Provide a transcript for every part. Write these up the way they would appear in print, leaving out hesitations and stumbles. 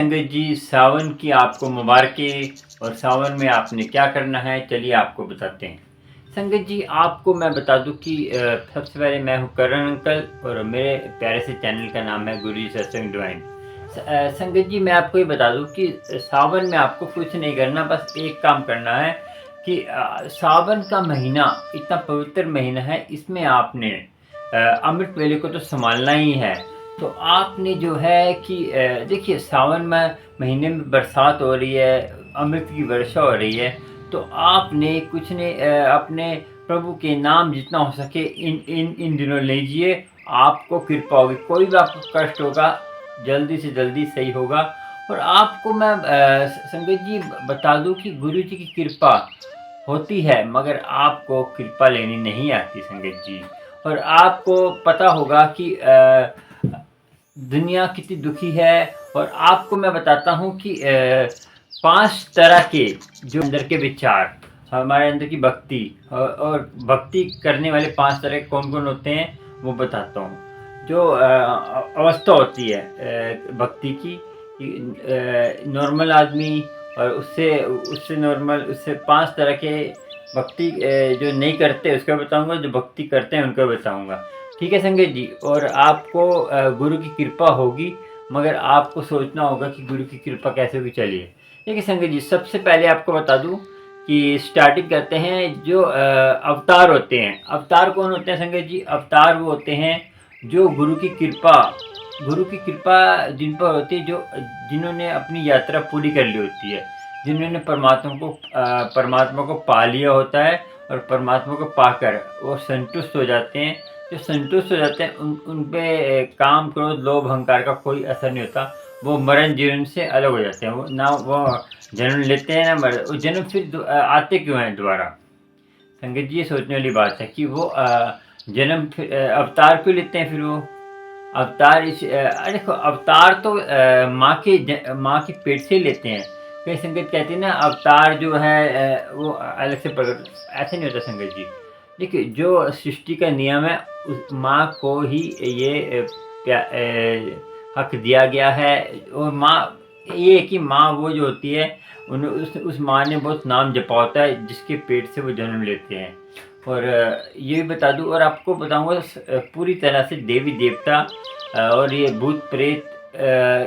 संगत जी, सावन की आपको मुबारकें। और सावन में आपने क्या करना है, चलिए आपको बताते हैं। संगत जी, आपको मैं बता दूं कि सबसे पहले मैं हूं करण अंकल और मेरे प्यारे से चैनल का नाम है गुरु जी सत्संग डिवाइन। संगत जी, मैं आपको ये बता दूं कि सावन में आपको कुछ नहीं करना, बस एक काम करना है कि सावन का महीना इतना पवित्र महीना है, इसमें आपने अमृत वेले को तो संभालना ही है। तो आपने जो है कि देखिए, सावन में महीने में बरसात हो रही है, अमृत की वर्षा हो रही है। तो आपने कुछ नहीं, अपने प्रभु के नाम जितना हो सके इन इन इन दिनों लीजिए। आपको कृपा होगी, कोई भी आपको कष्ट होगा जल्दी से जल्दी सही होगा। और आपको मैं संगत जी बता दूं कि गुरु जी की कृपा होती है, मगर आपको कृपा लेनी नहीं आती संगत जी। और आपको पता होगा कि दुनिया कितनी दुखी है। और आपको मैं बताता हूँ कि 5 तरह के जो अंदर के विचार, हमारे अंदर की भक्ति और भक्ति करने वाले 5 तरह कौन-कौन होते हैं, वो बताता हूँ। जो अवस्था होती है भक्ति की, नॉर्मल आदमी और उससे उससे नॉर्मल, उससे 5 तरह के भक्ति जो नहीं करते उसका बताऊँगा, जो भक्ति करते हैं उनका बताऊँगा। ठीक है संगत जी। और आपको गुरु की कृपा होगी, मगर आपको सोचना होगा कि गुरु की कृपा कैसे होगी। चलिए ठीक है संगत जी, सबसे पहले आपको बता दूं कि स्टार्टिंग करते हैं। जो अवतार होते हैं, अवतार कौन होते हैं संगत जी? अवतार वो होते हैं जो गुरु की कृपा जिन पर होती है, जो जिन्होंने अपनी यात्रा पूरी कर ली होती है, जिन्होंने परमात्मा को पा लिया होता है और परमात्मा को पाकर वो संतुष्ट हो जाते हैं। जो संतुष्ट हो जाते हैं उन पे काम, क्रोध, लोभ, अहंकार का कोई असर नहीं होता। वो मरण जीवन से अलग हो जाते हैं। वो ना वो जन्म लेते हैं ना मर, वो जन्म फिर आते क्यों हैं दोबारा? संगत जी, ये सोचने वाली बात है कि वो जन्म फिर अवतार क्यों लेते हैं फिर वो? अवतार देखो, अवतार तो माँ के पेट से लेते हैं। कई संगत कहती है ना, अवतार जो है वो अलग से प्रकट, ऐसे नहीं होता संगत जी। देखिए, जो सृष्टि का नियम है उस माँ को ही ये हक दिया गया है। और माँ, ये है कि माँ वो जो होती है, उस माँ ने बहुत नाम जपा होता है जिसके पेट से वो जन्म लेते हैं। और ये भी बता दूं और आपको बताऊंगा पूरी तरह से देवी देवता और ये भूत प्रेत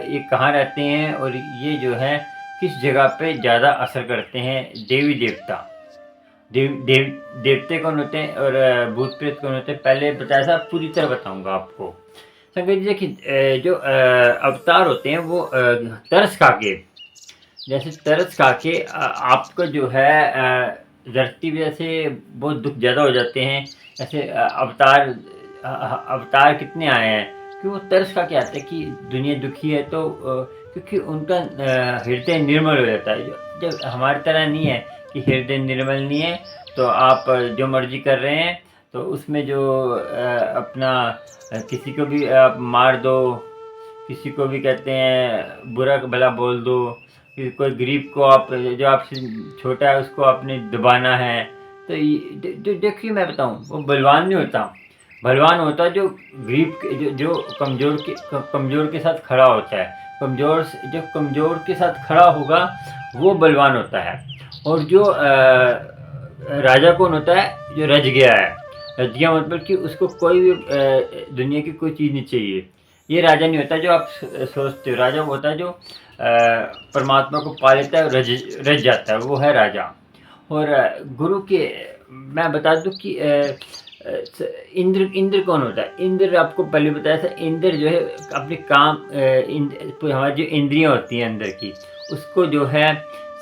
ये कहाँ रहते हैं और ये जो है किस जगह पे ज़्यादा असर करते हैं। देवी देवता, देवते कौन होते हैं और भूत प्रेत कौन होते हैं, पहले बताया था, पूरी तरह बताऊंगा आपको। संगत जी देखिए, जो अवतार होते हैं वो तरस खा के, जैसे तरस खा के आपको जो है धरती पे जैसे बहुत दुख ज़्यादा हो जाते हैं। ऐसे अवतार कितने आए हैं कि वो तरस खा के आते हैं कि दुनिया दुखी है, तो क्योंकि उनका हृदय निर्मल हो जाता है। जब हमारी तरह नहीं है कि हृदय निर्मल नहीं है तो आप जो मर्जी कर रहे हैं, तो उसमें जो अपना किसी को भी आप मार दो, किसी को भी कहते हैं बुरा भला बोल दो, कि कोई गरीब को आप, जो आपसे छोटा है उसको आपने दबाना है। तो जो देखिए, मैं बताऊं, वो बलवान नहीं होता। बलवान होता जो गरीब जो कमज़ोर के साथ खड़ा होता है। जो कमज़ोर के साथ खड़ा होगा वो बलवान होता है। और जो राजा कौन होता है? जो रज गया है। रज गया मतलब कि उसको कोई भी दुनिया की कोई चीज़ नहीं चाहिए। ये राजा नहीं होता जो आप सोचते हो। राजा वो होता है जो परमात्मा को पा लेता है और रज जाता है, वो है राजा। और गुरु के, मैं बता दूं कि इंद्र कौन होता है? इंद्र आपको पहले बताया था। इंद्र जो है अपने काम, हमारी जो इंद्रियां होती हैं अंदर की, उसको जो है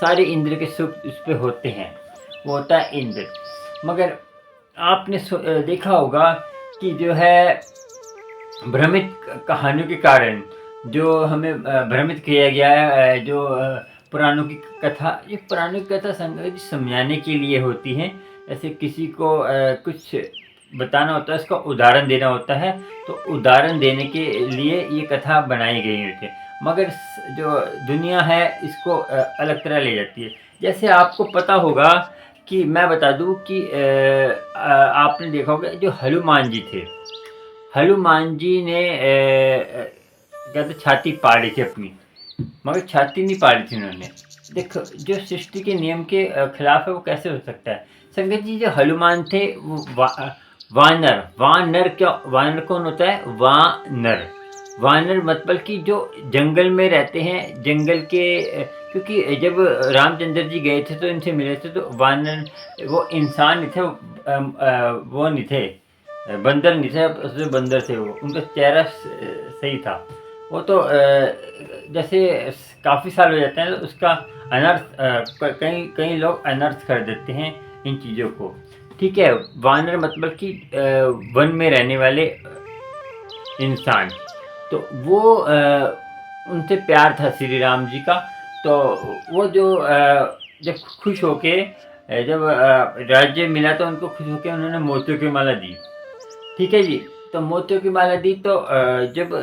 सारे इंद्र के सुख उस पर होते हैं, वो होता है इंद्र। मगर आपने देखा होगा कि जो है भ्रमित कहानियों के कारण जो हमें भ्रमित किया गया है, जो पुराणों की कथा, ये पुराणों की कथा समझाने के लिए होती हैं। ऐसे किसी को कुछ बताना होता है, उसका उदाहरण देना होता है, तो उदाहरण देने के लिए ये कथा बनाई गई होती है। मगर जो दुनिया है इसको अलग तरह ले जाती है। जैसे आपको पता होगा कि मैं बता दूं कि आपने देखा होगा जो हनुमान जी थे, हनुमान जी ने कहते छाती पाड़ी थी अपनी, मगर छाती नहीं पाड़ी थी उन्होंने। देखो जो सृष्टि के नियम के खिलाफ है वो कैसे हो सकता है। संगत जी जो हनुमान थे वो वानर, वानर क्या, वानर कौन होता है, वानर, वानर मतलब कि जो जंगल में रहते हैं, जंगल के क्योंकि जब रामचंद्र जी गए थे तो इनसे मिले थे तो वानर, वो इंसान नहीं थे, वो नहीं थे, बंदर नहीं थे, उसमें बंदर थे, वो उनका चेहरा सही था। वो तो जैसे काफ़ी साल हो जाते हैं तो उसका अनर्थ कई कई लोग अनर्थ कर देते हैं इन चीज़ों को। ठीक है, वानर मतलब कि वन में रहने वाले इंसान। तो वो उनसे प्यार था श्री राम जी का। तो वो जो जब खुश होके जब राज्य मिला तो उनको खुश होके उन्होंने मोतियों की माला दी। ठीक है जी। तो मोतियों की माला दी तो जब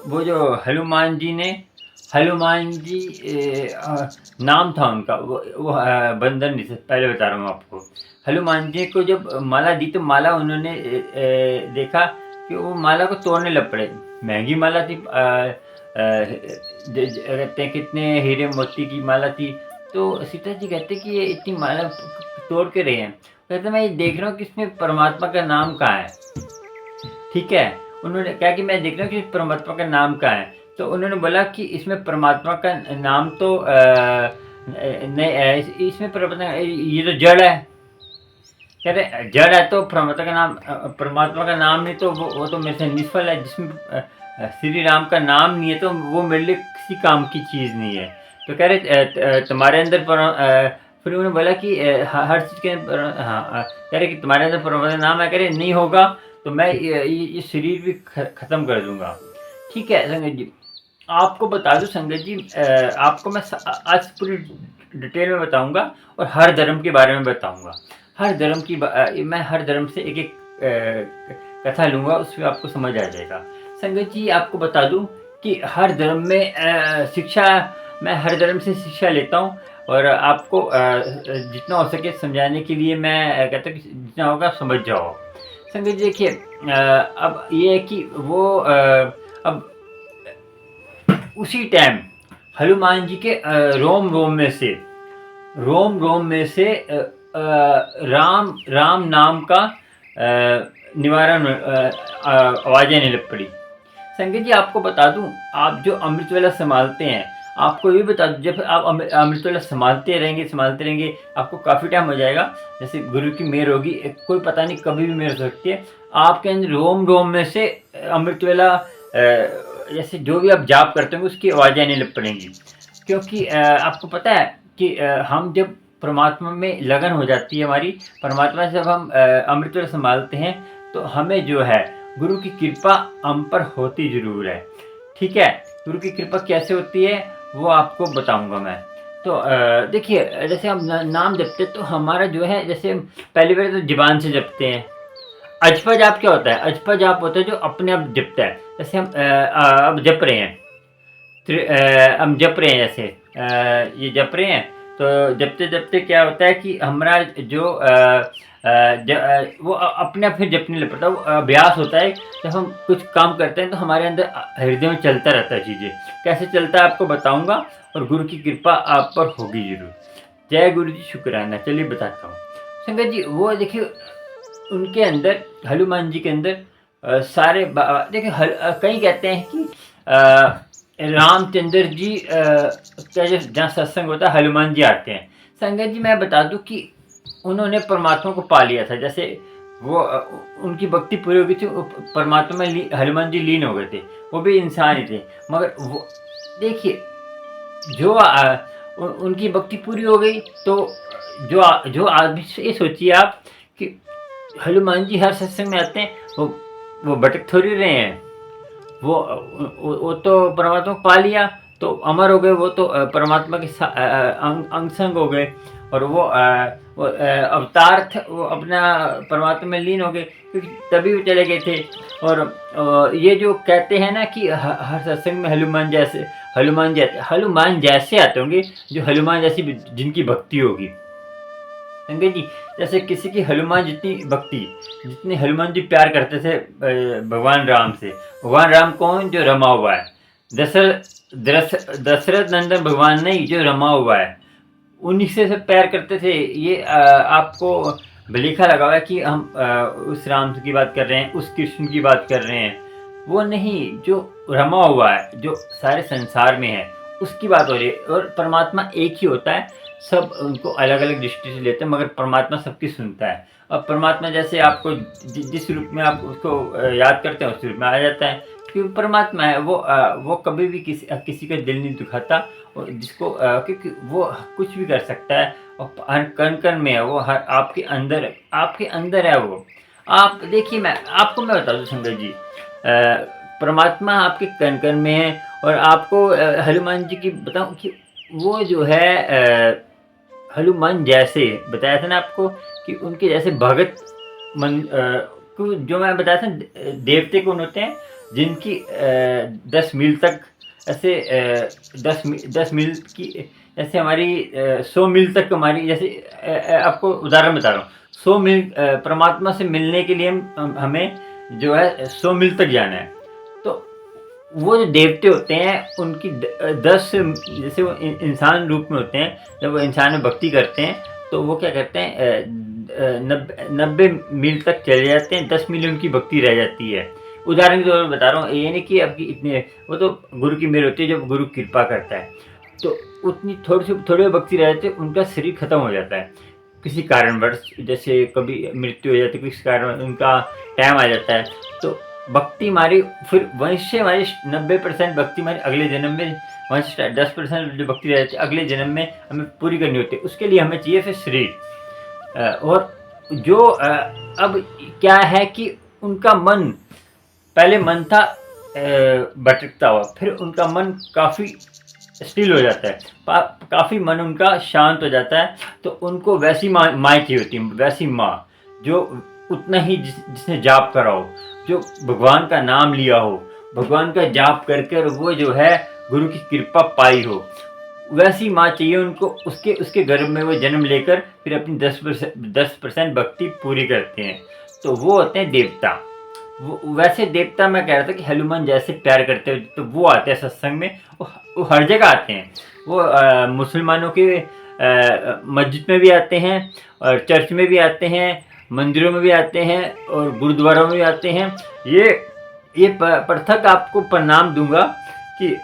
वो जो हनुमान जी ने, हनुमान जी नाम था उनका, वो बंदर नहीं थे, पहले बता रहा हूँ आपको। हनुमान जी को जब माला दी तो माला उन्होंने देखा कि वो माला को तोड़ने लग पड़े। महंगी माला थी, कहते हैं कितने हीरे मोती की माला थी। तो सीता जी कहते कि ये इतनी माला तोड़ के रहे हैं। कहते मैं ये देख रहा हूँ कि इसमें परमात्मा का नाम कहाँ है। ठीक है, उन्होंने कहा कि मैं देख रहा हूँ कि परमात्मा का नाम कहाँ है। तो उन्होंने बोला कि इसमें परमात्मा का नाम तो नहीं, इसमें परमात्मा, ये तो जड़ है। कह रहे जड़ है तो परमात्मा का नाम नहीं तो वो तो मेरे से निष्फल है। जिसमें श्री राम का नाम नहीं है तो वो मेरे लिए किसी काम की चीज़ नहीं है। तो कह रहे तुम्हारे अंदर फिर उन्होंने बोला कि हर चीज़ के हाँ, कह रहे कि तुम्हारे अंदर परमात्मा का नाम है। कह रहे नहीं होगा तो मैं ये शरीर भी ख़त्म कर दूंगा। ठीक है संगत जी, आपको बता दूं संगत जी, आपको मैं आज पूरी डिटेल में बताऊंगा और हर धर्म के बारे में बताऊंगा। हर धर्म की मैं हर धर्म से एक एक कथा लूँगा, उसमें आपको समझ आ जाएगा। संगत जी आपको बता दूं कि हर धर्म में शिक्षा, मैं हर धर्म से शिक्षा लेता हूँ और आपको जितना हो सके समझाने के लिए मैं कहता हूँ कि जितना होगा समझ जाओ। संगत जी देखिए, अब ये है कि वो अब उसी टाइम हनुमान जी के रोम रोम में से, रोम रोम में से राम राम नाम का निवारण आवाज़ें नहीं लग पड़ी। संगत जी आपको बता दूं, आप जो अमृत वेला संभालते हैं, आपको ये बता दूं, जब आप अमृत वेला संभालते रहेंगे आपको काफ़ी टाइम हो जाएगा। जैसे गुरु की मेहर होगी, कोई पता नहीं कभी भी मेहर हो सकती है, आपके अंदर रोम रोम में से अमृत वेला जैसे जो भी आप जाप करते होंगे उसकी आवाज़ें नहीं लग पड़ेंगी। क्योंकि आपको पता है कि हम जब परमात्मा में लगन हो जाती है हमारी, परमात्मा से जब हम अमृत वेला संभालते हैं तो हमें जो है गुरु की कृपा हम पर होती ज़रूर है। ठीक है, गुरु की कृपा कैसे होती है वो आपको बताऊंगा मैं। तो देखिए जैसे हम नाम जपते तो हमारा जो है, जैसे पहली बार तो ज़ुबान से जपते हैं। अजपा जाप क्या होता है, अजपा जाप होता है जो अपने आप जपता है। जैसे हम अब जप रहे हैं, हम जप रहे हैं, जैसे ये जप रहे हैं तो जपते जपते क्या होता है कि हमारा जो वो अपने आप फिर जपने लग पड़ता है। वो अभ्यास होता है, जब हम कुछ काम करते हैं तो हमारे अंदर हृदय में चलता रहता है। चीज़ें कैसे चलता है आपको बताऊंगा और गुरु की कृपा आप पर होगी जरूर। जय गुरु जी, शुक्राना। चलिए बताता हूँ संगत जी। वो देखिए उनके अंदर, हनुमान जी के अंदर सारे देखिए कई कहते हैं कि रामचंद्र जी का जहाँ सत्संग होता है हनुमान जी आते हैं। संगत जी मैं बता दूं कि उन्होंने परमात्मा को पा लिया था। जैसे वो उनकी भक्ति पूरी हो गई थी, परमात्मा में हनुमान जी लीन हो गए थे। वो भी इंसान ही थे, मगर वो देखिए जो उनकी भक्ति पूरी हो गई तो जो आदमी, ये सोचिए आप कि हनुमान जी हर सत्संग में आते हैं, वो भटक थोड़ी रहे हैं। वो तो परमात्मा को पा लिया तो अमर हो गए। वो तो परमात्मा के अंग संग हो गए और वो अवतार थे, वो अपना परमात्मा में लीन हो गए, क्योंकि तभी वो चले गए थे। और ये जो कहते हैं ना कि हर सत्संग में हनुमान जैसे आते होंगे, जो हनुमान जैसी जिनकी भक्ति होगी। संजय जी जैसे किसी की हनुमान जितनी भक्ति, जितने हनुमान जी प्यार करते थे भगवान राम से। भगवान राम कौन, जो रमा हुआ है, दशरथ नंदन भगवान नहीं, जो रमा हुआ है उन्हीं से सब प्यार करते थे। ये आपको लिखा लगा हुआ है कि हम उस राम की बात कर रहे हैं, उस कृष्ण की बात कर रहे हैं, वो नहीं, जो रमा हुआ है, जो सारे संसार में है, उसकी बात हो रही है। और परमात्मा एक ही होता है, सब उनको अलग अलग दृष्टि से लेते हैं, मगर परमात्मा सबकी सुनता है। अब परमात्मा जैसे आपको जिस रूप में आप उसको याद करते हैं उस रूप में आ जाता है, क्योंकि परमात्मा है। वो कभी भी किसी का दिल नहीं दुखाता, और जिसको क्योंकि वो कुछ भी कर सकता है, और हर कण कण में है वो, हर आपके अंदर है वो। आप देखिए, मैं बता दूं संगत जी, परमात्मा आपके कण कण में है। और आपको हनुमान जी की बताऊं कि वो जो है हनुमान जैसे बताया था ना आपको, कि उनके जैसे भगत जो मैं बताया था, देवते कौन होते हैं, जिनकी 10 मील तक ऐसे 10 मील की, जैसे हमारी 100 मील तक हमारी, जैसे आपको उदाहरण बता रहा हूँ, 100 मील परमात्मा से मिलने के लिए हमें जो है 100 मील तक जाना है। तो वो जो देवते होते हैं उनकी 10, जैसे वो इंसान रूप में होते हैं, जब वो इंसान में भक्ति करते हैं तो वो क्या करते हैं, 90 मील तक चले जाते हैं, 10 मील उनकी भक्ति रह जाती है। उदाहरण के तौर पर बता रहा हूँ, ये नहीं कि आपकी इतने, वो तो गुरु की मेहर होती है, जब गुरु कृपा करता है तो उतनी थोड़ी भक्ति रह जाती है, उनका शरीर खत्म हो जाता है किसी कारणवश, जैसे कभी मृत्यु हो जाती है, किसी कारण उनका टाइम आ जाता है। तो भक्ति हमारी फिर वंश से हमारी 90% भक्ति हमारी अगले जन्म में, वंश 10% जो भक्ति रह जाती है अगले जन्म में हमें पूरी करनी होती है। उसके लिए हमें चाहिए फिर शरीर। और जो अब क्या है कि उनका मन, पहले मन था भटकता हुआ, फिर उनका मन काफ़ी स्टिल हो जाता है, काफ़ी मन उनका शांत हो जाता है। तो उनको वैसी माँ चाहिए होती है, वैसी माँ जो उतना ही जिसने जाप करा हो, जो भगवान का नाम लिया हो, भगवान का जाप करके वो जो है गुरु की कृपा पाई हो, वैसी माँ चाहिए उनको। उसके गर्भ में वो जन्म लेकर फिर अपनी 10% भक्ति पूरी करते हैं। तो वो होते हैं देवता। वैसे देवता मैं कह रहा था कि हनुमान जैसे प्यार करते हैं, तो वो आते हैं सत्संग में, वो हर जगह आते हैं। वो मुसलमानों के मस्जिद में भी आते हैं, और चर्च में भी आते हैं, मंदिरों में भी आते हैं, और गुरुद्वारों में भी आते हैं। ये पृथक आपको प्रणाम दूंगा कि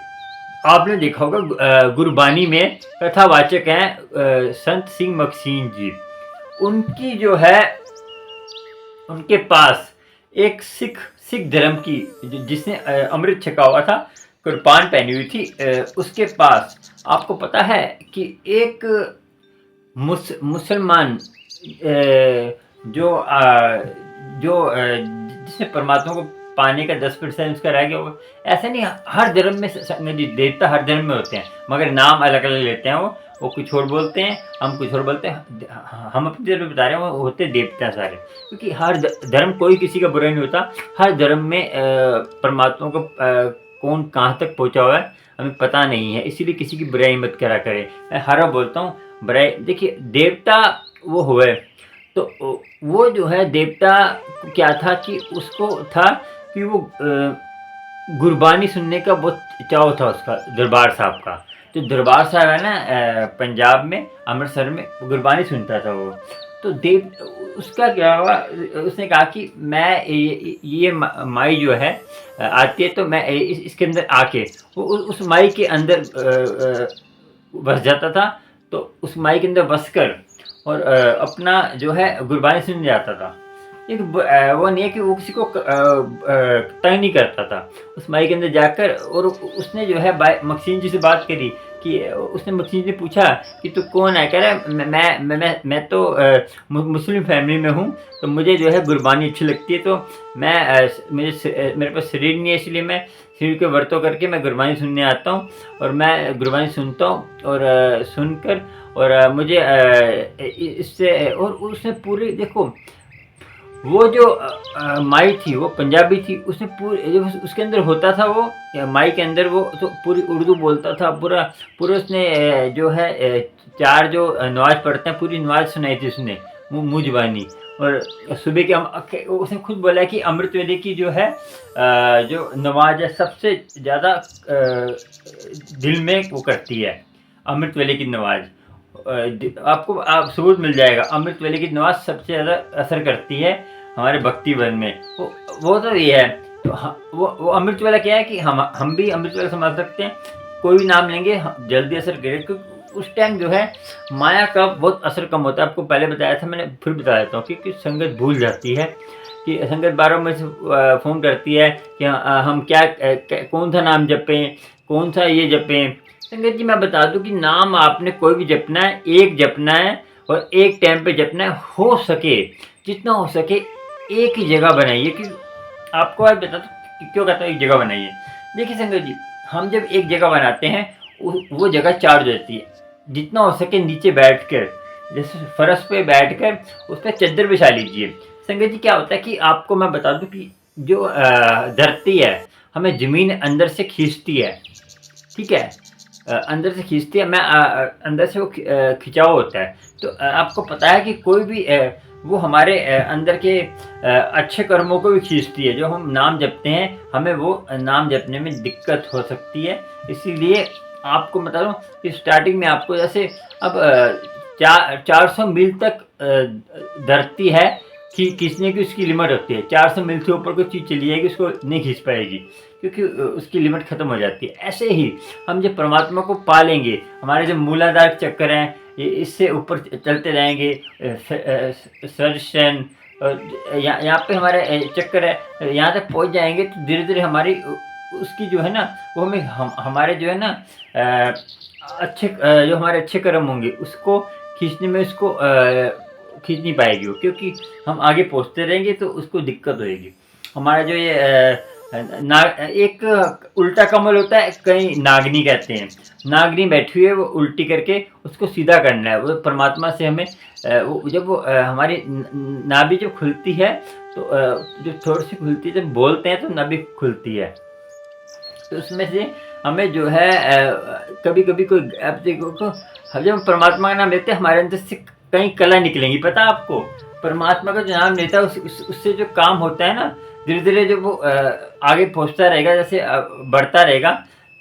आपने देखा होगा गुरबानी में कथावाचक हैं संत सिंह मकसीन जी। उनकी जो है, उनके पास एक सिख धर्म की, जिसने अमृत छका हुआ था, कुर्बान पहनी हुई थी, उसके पास आपको पता है कि एक मुसलमान जिसने परमात्मा को पाने का 10% उसका रह गया, वो ऐसा नहीं, हर धर्म में देवता हर धर्म में होते हैं, मगर नाम अलग अलग लेते हैं। वो कुछ और बोलते हैं, हम कुछ और बोलते हैं। हम अपनी धर्म बता रहे हैं, वो होते देवता सारे, क्योंकि हर धर्म, कोई किसी का बुरा नहीं होता। हर धर्म में परमात्मा को कौन कहाँ तक पहुँचा हुआ है हमें पता नहीं है, इसीलिए किसी की बुराई मत करा करे। मैं हर बार बोलता हूँ, बुराई, देखिए देवता वो हुए, तो वो जो है देवता क्या था कि उसको था कि वो गुरबानी सुनने का बहुत चाव था उसका, दरबार साहब का। तो दरबार साहब है ना पंजाब में, अमृतसर में, गुरबानी सुनता था वो। तो उसका क्या हुआ, उसने कहा कि मैं ये माई जो है आती है, तो मैं इसके अंदर आके वो उस माई के अंदर बस जाता था। तो उस माई के अंदर बस कर और अपना जो है गुरबानी सुन जाता था। एक वो नहीं है कि वो किसी को तंग नहीं करता था, उस माई के अंदर जाकर। और उसने जो है मकसीन जी से बात करी, कि उसने मकसीन जी ने पूछा कि तू कौन है। कह रहा है मैं तो मुस्लिम फैमिली में हूँ, तो मुझे जो है गुरबानी अच्छी लगती है, तो मेरे पास शरीर नहीं है, इसलिए मैं शरीर के व्रतों करके मैं गुरबानी सुनने आता हूँ। और मैं गुरबानी सुनता हूँ, और सुनकर, और मुझे इससे, और उसने पूरी, देखो वो जो माई थी वो पंजाबी थी, उसने पूरे जो उसके अंदर होता था, वो माई के अंदर वो तो पूरी उर्दू बोलता था, पूरा उसने जो है 4 जो नमाज पढ़ते हैं, पूरी नमाज सुनाई थी उसने मुँह ज़बानी। और सुबह के उसने खुद बोला है कि अमृत वेले की जो है जो नमाज है सबसे ज़्यादा दिल में वो करती है अमृत वेले की नमाज। आपको आप सबूत मिल जाएगा, अमृत वेले की नमाज सबसे ज़्यादा असर करती है हमारे भक्ति वन में। वो तो ये है। तो वो अमृत वेला क्या है कि हम भी अमृत वेला संभाल सकते हैं, कोई भी नाम लेंगे जल्दी असर करेगा, क्योंकि उस टाइम जो है माया का बहुत असर कम होता है। आपको पहले बताया था, मैंने फिर बता देता हूँ, क्योंकि संगत भूल जाती है कि संगत 12 में से फ़ोन करती है कि हम क्या कौन सा नाम जपें, कौन सा ये जपें। संगत जी मैं बता दूं कि नाम आपने कोई भी जपना है, एक जपना है और एक टाइम पे जपना है। हो सके जितना हो सके एक ही जगह बनाइए। कि आपको आज बता दूं क्यों कहता हूँ एक जगह बनाइए। देखिए संगत जी, हम जब एक जगह बनाते हैं वो जगह चार्ज हो जाती है। जितना हो सके नीचे बैठ कर, जैसे फर्श पे बैठ कर उस पर चादर बिछा लीजिए। संगत जी क्या होता है कि आपको मैं बता दूं कि जो धरती है हमें ज़मीन अंदर से खींचती है, ठीक है। अंदर से खींचती है, मैं अंदर से वो खिंचाव होता है। तो आपको पता है कि कोई भी वो हमारे अंदर के अच्छे कर्मों को भी खींचती है। जो हम नाम जपते हैं हमें वो नाम जपने में दिक्कत हो सकती है। इसीलिए आपको बता दूं कि स्टार्टिंग में आपको जैसे अब 400 मील तक धरती है कि खींचने की उसकी लिमिट होती है। 400 मील से ऊपर कोई चीज़ चली जाएगी उसको नहीं खींच पाएगी, क्योंकि उसकी लिमिट खत्म हो जाती है। ऐसे ही हम जब परमात्मा को पा लेंगे, हमारे जो मूलाधार चक्र हैं ये इससे ऊपर चलते रहेंगे। सर्शन यहाँ पे हमारे चक्कर है, यहाँ तक पहुँच जाएंगे तो धीरे धीरे हमारी उसकी जो है ना वो हमारे जो है ना अच्छे जो हमारे अच्छे कर्म होंगे उसको खींचने में उसको खींच नहीं पाएगी वो, क्योंकि हम आगे पहुँचते रहेंगे तो उसको दिक्कत होएगी। हमारा जो ये एक उल्टा कमल होता है, कहीं नागनी कहते हैं। नागनी बैठी हुई है, वो उल्टी करके उसको सीधा करना है। वो परमात्मा से हमें वो जब वो हमारी नाभि जब खुलती है तो जो थोड़ी सी खुलती है, जब बोलते हैं तो नाभि खुलती है। तो उसमें से हमें जो है कभी कभी कोई आप देखो जब हम परमात्मा का नाम लेते हैं हमारे अंदर से कई कला निकलेंगी। पता आपको परमात्मा का जो नाम लेता है उससे जो काम होता है ना, धीरे धीरे जो वो आगे पहुंचता रहेगा, जैसे बढ़ता रहेगा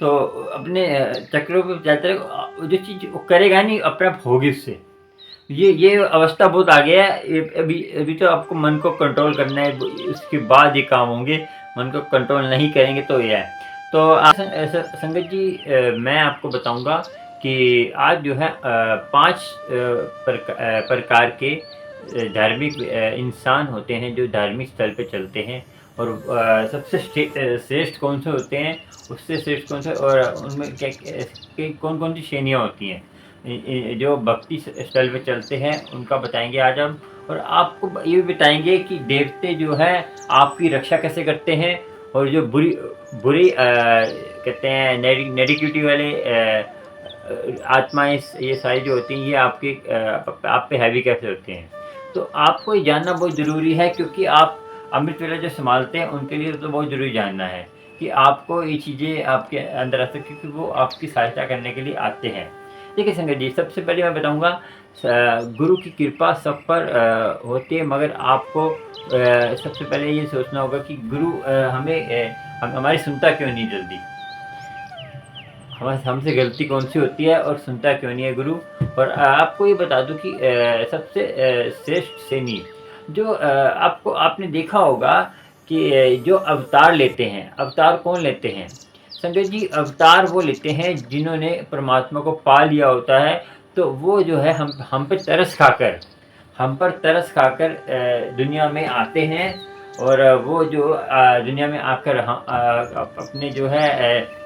तो अपने चक्रों पे चलता रहेगा। जो चीज़ वो करेगा नहीं अपने आप होगी उससे। ये अवस्था बहुत आ गया है। अभी अभी तो आपको मन को कंट्रोल करना है, उसके बाद ये काम होंगे। मन को कंट्रोल नहीं करेंगे तो ये है। तो संगत जी मैं आपको बताऊंगा कि आज जो है 5 प्रकार के धार्मिक इंसान होते हैं जो धार्मिक स्थल पे चलते हैं। और सबसे श्रेष्ठ कौन से होते हैं, उससे श्रेष्ठ कौन से, और उनमें क्या कौन कौन सी श्रेणियाँ होती हैं जो भक्ति स्थल पे चलते हैं उनका बताएंगे आज हम। और आपको ये भी बताएंगे कि देवते जो है आपकी रक्षा कैसे करते हैं, और जो बुरी बुरी कहते हैं नेगेटिविटी वाले आत्माएं ये सारी जो होती हैं ये आपके आप पे हैवी कैसे होते हैं। तो आपको ये जानना बहुत ज़रूरी है, क्योंकि आप अमृत वेला जो संभालते हैं उनके लिए तो बहुत ज़रूरी जानना है कि आपको ये चीज़ें आपके अंदर आ सकती, क्योंकि वो आपकी सहायता करने के लिए आते हैं। देखिए संगत जी, सबसे पहले मैं बताऊंगा गुरु की कृपा सब पर होती है, मगर आपको सबसे पहले ये सोचना होगा कि गुरु हमारी सुनता क्यों नहीं जल्दी, हमसे गलती कौन सी होती है और सुनता क्यों नहीं है गुरु। और आपको ये बता दूं कि सबसे श्रेष्ठ श्रेणी जो आपको आपने देखा होगा कि जो अवतार लेते हैं, अवतार कौन लेते हैं संजय जी? अवतार वो लेते हैं जिन्होंने परमात्मा को पा लिया होता है। तो वो जो है हम पे तरस खाकर, हम पर तरस खाकर दुनिया में आते हैं। और वो जो दुनिया में आकर अपने जो है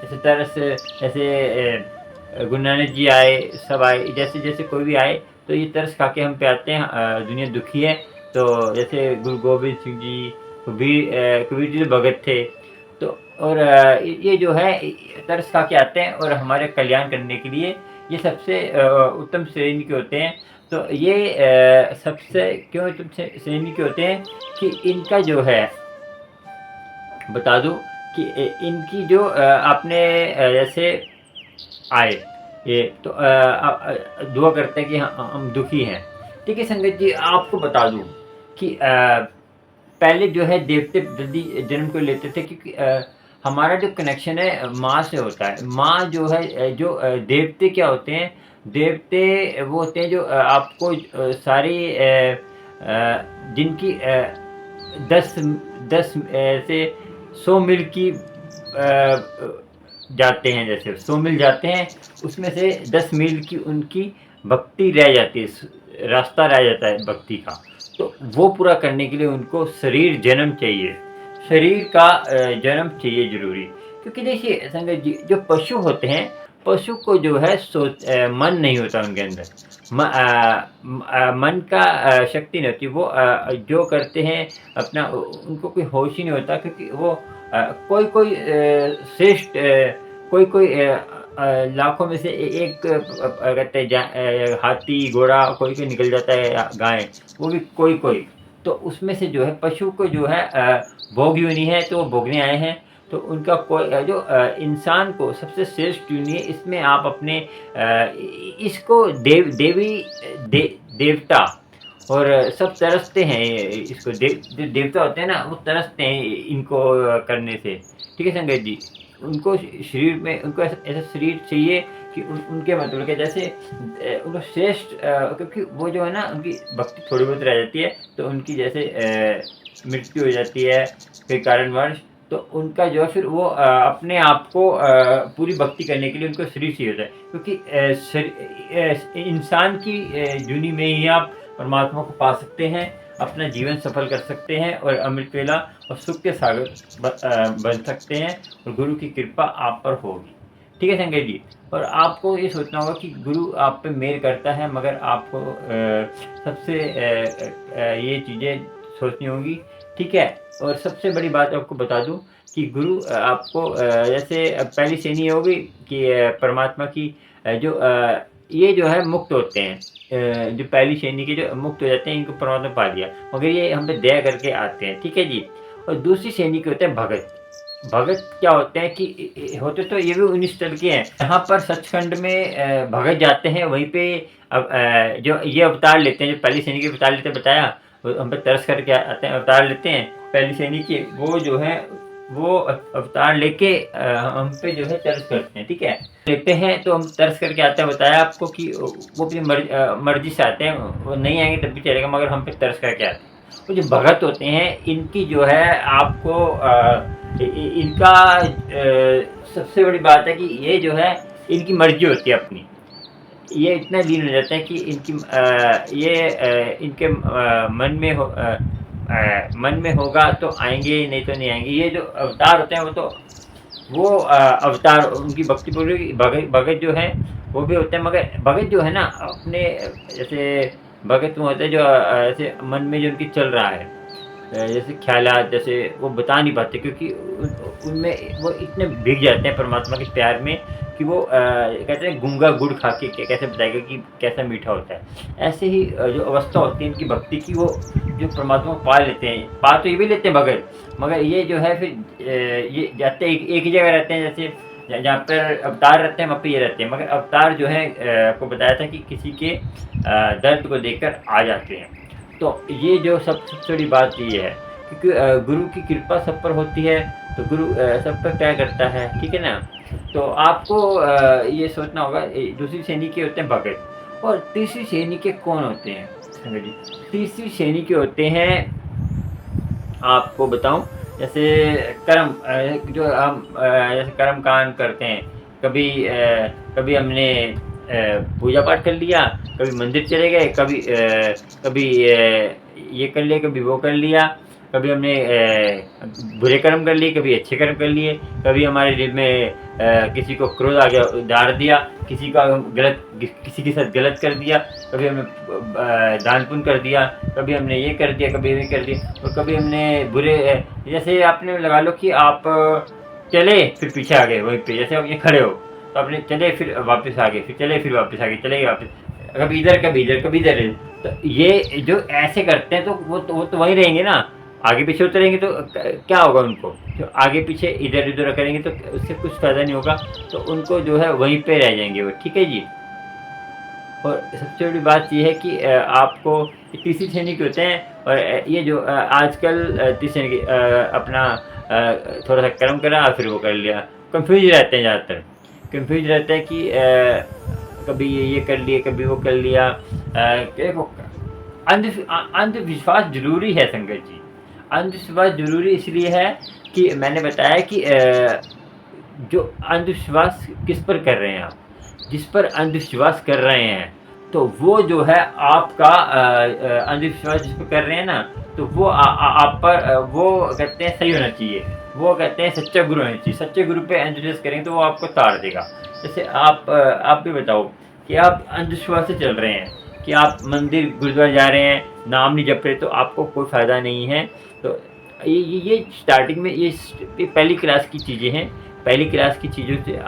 जैसे तरस, जैसे गुरु नानक जी आए, सब आए, जैसे जैसे कोई भी आए तो ये तरस खा के हम पे आते हैं। दुनिया दुखी है तो जैसे गुरु गोविंद सिंह जी, कबीर जी तो भगत थे। तो और ये जो है तरस खा के आते हैं और हमारे कल्याण करने के लिए ये सबसे उत्तम श्रेणी के होते हैं। तो ये सबसे क्यों उत्तम श्रेणी के होते हैं कि इनका जो है बता दूं कि इनकी जो आपने जैसे आए ये तो दुआ करते हैं कि हम दुखी हैं। ठीक है संगत जी, आपको बता दूं कि पहले जो है देवते जल्दी जन्म को लेते थे, क्योंकि हमारा जो कनेक्शन है माँ से होता है। माँ जो है देवते क्या होते हैं, देवते वो होते हैं जो आपको सारी जिनकी 10 10 से 100 मील की जाते हैं, जैसे 100 मील जाते हैं, उसमें से 10 मील की उनकी भक्ति रह जाती है, रास्ता रह जाता है भक्ति का। तो वो पूरा करने के लिए उनको शरीर जन्म चाहिए, शरीर का जन्म चाहिए ज़रूरी। क्योंकि देखिए संगत जी, जो पशु होते हैं, पशु को जो है मन नहीं होता उनके अंदर। मन का शक्ति नहीं होती, वो जो करते हैं अपना उनको कोई होश ही नहीं होता, क्योंकि वो कोई श्रेष्ठ कोई लाखों में से एक कहते हैं हाथी घोड़ा कोई निकल जाता है, गाय, वो भी कोई। तो उसमें से जो है पशु को जो है भोग योनि है, तो वो भोगने आए हैं। तो उनका कोई जो इंसान को सबसे श्रेष्ठ योनि है, इसमें आप अपने इसको देवता और सब तरसते हैं इसको, जो देवता होते हैं ना, वो तरसते हैं इनको करने से। ठीक है संगत जी, उनको शरीर में उनको ऐसा शरीर चाहिए कि उनके मतलब के जैसे उनको श्रेष्ठ, क्योंकि वो जो है ना, उनकी भक्ति थोड़ी बहुत रह जाती है, तो उनकी जैसे मृत्यु हो जाती है कोई कारणवश, तो उनका जो है फिर वो अपने आप को पूरी भक्ति करने के लिए उनको शरीर चाहिए होता है। क्योंकि इंसान की जूनी में ही आप परमात्मा को पा सकते हैं, अपना जीवन सफल कर सकते हैं और अमृत वेला और सुख के सागर बन सकते हैं, और गुरु की कृपा आप पर होगी। ठीक है संजय जी, और आपको ये सोचना होगा कि गुरु आप पे मेहर करता है, मगर आपको सबसे ये चीज़ें सोचनी होंगी। ठीक है, और सबसे बड़ी बात आपको बता दूं कि गुरु आपको जैसे पहली श्रेणी होगी कि परमात्मा की जो ये जो है मुक्त होते हैं, जो पहली श्रेणी के जो मुक्त हो जाते हैं, इनको परमात्मा पा लिया, मगर ये हम पे दया करके आते हैं। ठीक है जी, और दूसरी श्रेणी के होते हैं भगत। भगत क्या होते हैं कि होते तो ये भी 19 तरह के हैं। यहाँ पर सचखंड में भगत जाते हैं, वहीं पे अब जो ये अवतार लेते हैं, जो पहली श्रेणी के अवतार लेते हैं, बताया वो हम पे तरस करके आते हैं, अवतार लेते हैं पहली श्रेणी के, वो जो है वो अवतार लेके हम पे जो है तरस करते हैं। ठीक है, लेते हैं तो हम तरस करके आते हैं, बताया आपको कि वो अपनी मर्जी से आते हैं, वो नहीं आएंगे तब भी चलेगा, मगर हम पे तरस करके आते हैं। तो जो भगत होते हैं, इनकी जो है आपको इनका सबसे बड़ी बात है कि ये जो है इनकी मर्जी होती है अपनी, ये इतना लीन हो जाते हैं कि इनकी इनके मन में होगा तो आएंगे, नहीं तो नहीं आएंगे। ये जो अवतार होते हैं वो अवतार उनकी भक्ति पूर्वक भगत जो है वो भी होते हैं, मगर भगत जो है ना अपने जैसे भगत वो होते हैं जो ऐसे मन में जो उनकी चल रहा है, जैसे ख्यालात, जैसे वो बता नहीं पाते, क्योंकि उनमें वो इतने भीग जाते हैं परमात्मा के प्यार में कि वो कहते हैं गूंगा गुड़ खा के कैसे बताएगा कि कैसा मीठा होता है। ऐसे ही जो अवस्था होती है इनकी भक्ति की, वो जो परमात्मा को पा लेते हैं, पा तो ये भी लेते हैं भगत, मगर ये जो है फिर ये जाते एक ही जगह रहते हैं, जैसे जहाँ पर अवतार रहते हैं वहाँ पे ये रहते हैं, मगर अवतार जो है आपको बताया था कि किसी के दर्द को देखकर आ जाते हैं। तो ये जो सबसे बड़ी बात ये है, क्योंकि गुरु की कृपा सब पर होती है, तो गुरु सब पर क्या करता है। ठीक है ना, तो आपको ये सोचना होगा। दूसरी श्रेणी के होते हैं भगत, और तीसरी श्रेणी के कौन होते हैं संगत जी? तीसरी श्रेणी के होते हैं, आपको बताऊं, जैसे कर्म, जो हम जैसे कर्म कांड करते हैं, कभी हमने पूजा पाठ कर लिया, कभी मंदिर चले गए, कभी ये कर लिया, कभी वो कर लिया, कभी हमने बुरे कर्म कर लिए, कभी अच्छे कर्म कर लिए, कभी हमारे दिल में किसी को क्रोध आ गया, डार दिया, किसी के साथ गलत कर दिया, कभी हमने दान पुण्य कर दिया, कभी हमने ये कर दिया, कभी ये कर दिया, और कभी हमने बुरे, जैसे आपने लगा लो कि आप चले फिर पीछे आ गए वहीं पे, जैसे आप ये खड़े हो तो आपने चले फिर वापस आ गए, फिर चले फिर वापस आ गए, चले वापस, कभी इधर कभी इधर कभी इधर। तो ये जो ऐसे करते हैं तो वो तो वहीं रहेंगे ना, आगे पीछे उतरेंगे तो क्या होगा उनको, जो आगे पीछे इधर उधर करेंगे तो उससे कुछ फ़ायदा नहीं होगा, तो उनको जो है वहीं पे रह जाएंगे वो। ठीक है जी, और सबसे बड़ी बात ये है कि आपको तीसरी श्रेणी के होते हैं, और ये जो आजकल तीसरे की अपना थोड़ा सा कर्म करा फिर वो कर लिया, कंफ्यूज रहते हैं ज़्यादातर, कंफ्यूज रहते हैं कि कभी ये कर लिए कभी वो कर लिया। देखो अंधविश्वास जरूरी है संगत जी, अंधविश्वास जरूरी इसलिए है कि मैंने बताया कि जो अंधविश्वास किस पर कर रहे हैं आप, जिस पर अंधविश्वास कर रहे हैं तो वो जो है आपका अंधविश्वास जिस पर कर रहे हैं ना, तो वो आप पर वो कहते हैं सही होना चाहिए, वो कहते हैं सच्चा गुरु होना चाहिए। सच्चे गुरु पे अंधविश्वास करेंगे तो वो आपको तार देगा। जैसे आप भी बताओ कि आप अंधविश्वास से चल रहे हैं कि आप मंदिर गुरुद्वारे जा रहे हैं, नाम नहीं जप रहे, तो आपको कोई फ़ायदा नहीं है। तो ये स्टार्टिंग में ये पहली क्लास की चीज़ें हैं, पहली क्लास की चीज़ों से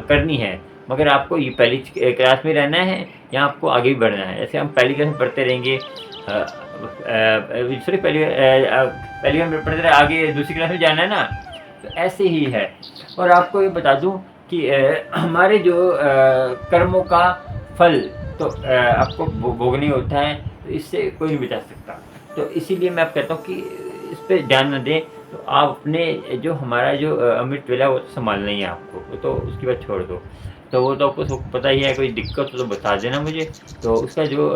करनी है, मगर आपको ये पहली क्लास में रहना है या आपको आगे भी बढ़ना है। जैसे हम पहली क्लास में पढ़ते रहेंगे, सॉरी पहली क्लास में पढ़ते रहे, आगे दूसरी क्लास में जाना है ना, तो ऐसे ही है। और आपको ये बता दूं कि हमारे जो कर्मों का फल तो आपको भोगने होता है, तो इससे कोई नहीं बचा सकता। तो इसीलिए मैं आप कहता हूँ कि इस पर ध्यान न दें, तो आप अपने जो हमारा जो अमृत वेला वो तो संभालना ही है आपको, वो तो उसकी बात छोड़ दो। तो वो तो आपको सबको पता ही है, कोई दिक्कत हो तो बता देना मुझे। तो उसका जो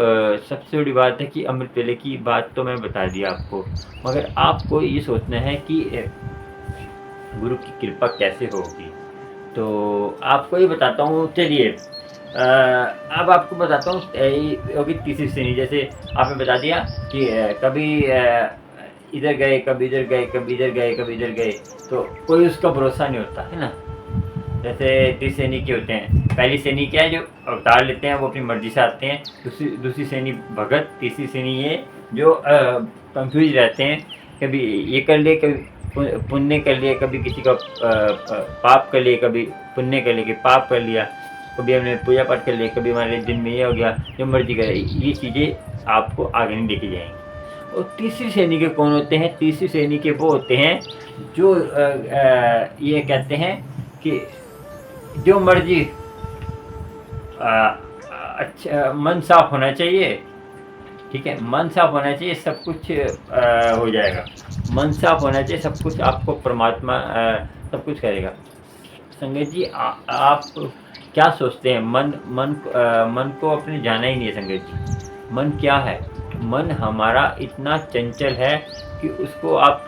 सबसे बड़ी बात है कि अमृत वेले की बात तो मैं बता दिया आपको, मगर आपको ये सोचना है कि गुरु की कृपा कैसे होगी। तो आपको ये बताता हूँ, चलिए अब आपको बताता हूँ होगी तीसरी श्रेणी। जैसे आपने बता दिया कि कभी इधर गए कभी इधर गए कभी इधर गए कभी इधर गए, तो कोई उसका भरोसा नहीं होता है ना। जैसे तीसरी श्रेणी के होते हैं, पहली श्रेणी क्या है, जो अवतार लेते हैं वो अपनी मर्जी से आते हैं। दूसरी श्रेणी भगत, तीसरी श्रेणी ये जो कंफ्यूज रहते हैं, कभी ये कर लिए कभी पुण्य कर लिए, कभी किसी का पाप कर लिए, कभी पुण्य कर लिए, पाप कर लिया, कभी हमने पूजा पाठ कर लिया, कभी हमारे दिन में ये हो गया, जो मर्जी करे। ये चीज़ें आपको आगे नहीं देखी जाएंगी। और तीसरी श्रेणी के कौन होते हैं? तीसरी श्रेणी के वो होते हैं जो ये कहते हैं कि जो मर्जी अच्छा मन साफ होना चाहिए, ठीक है, मन साफ होना चाहिए, सब कुछ हो जाएगा। मन साफ होना चाहिए, सब कुछ आपको परमात्मा सब कुछ करेगा। संगत जी आप क्या सोचते हैं? मन को अपने जाना ही नहीं है संगत जी। मन क्या है? मन हमारा इतना चंचल है कि उसको आप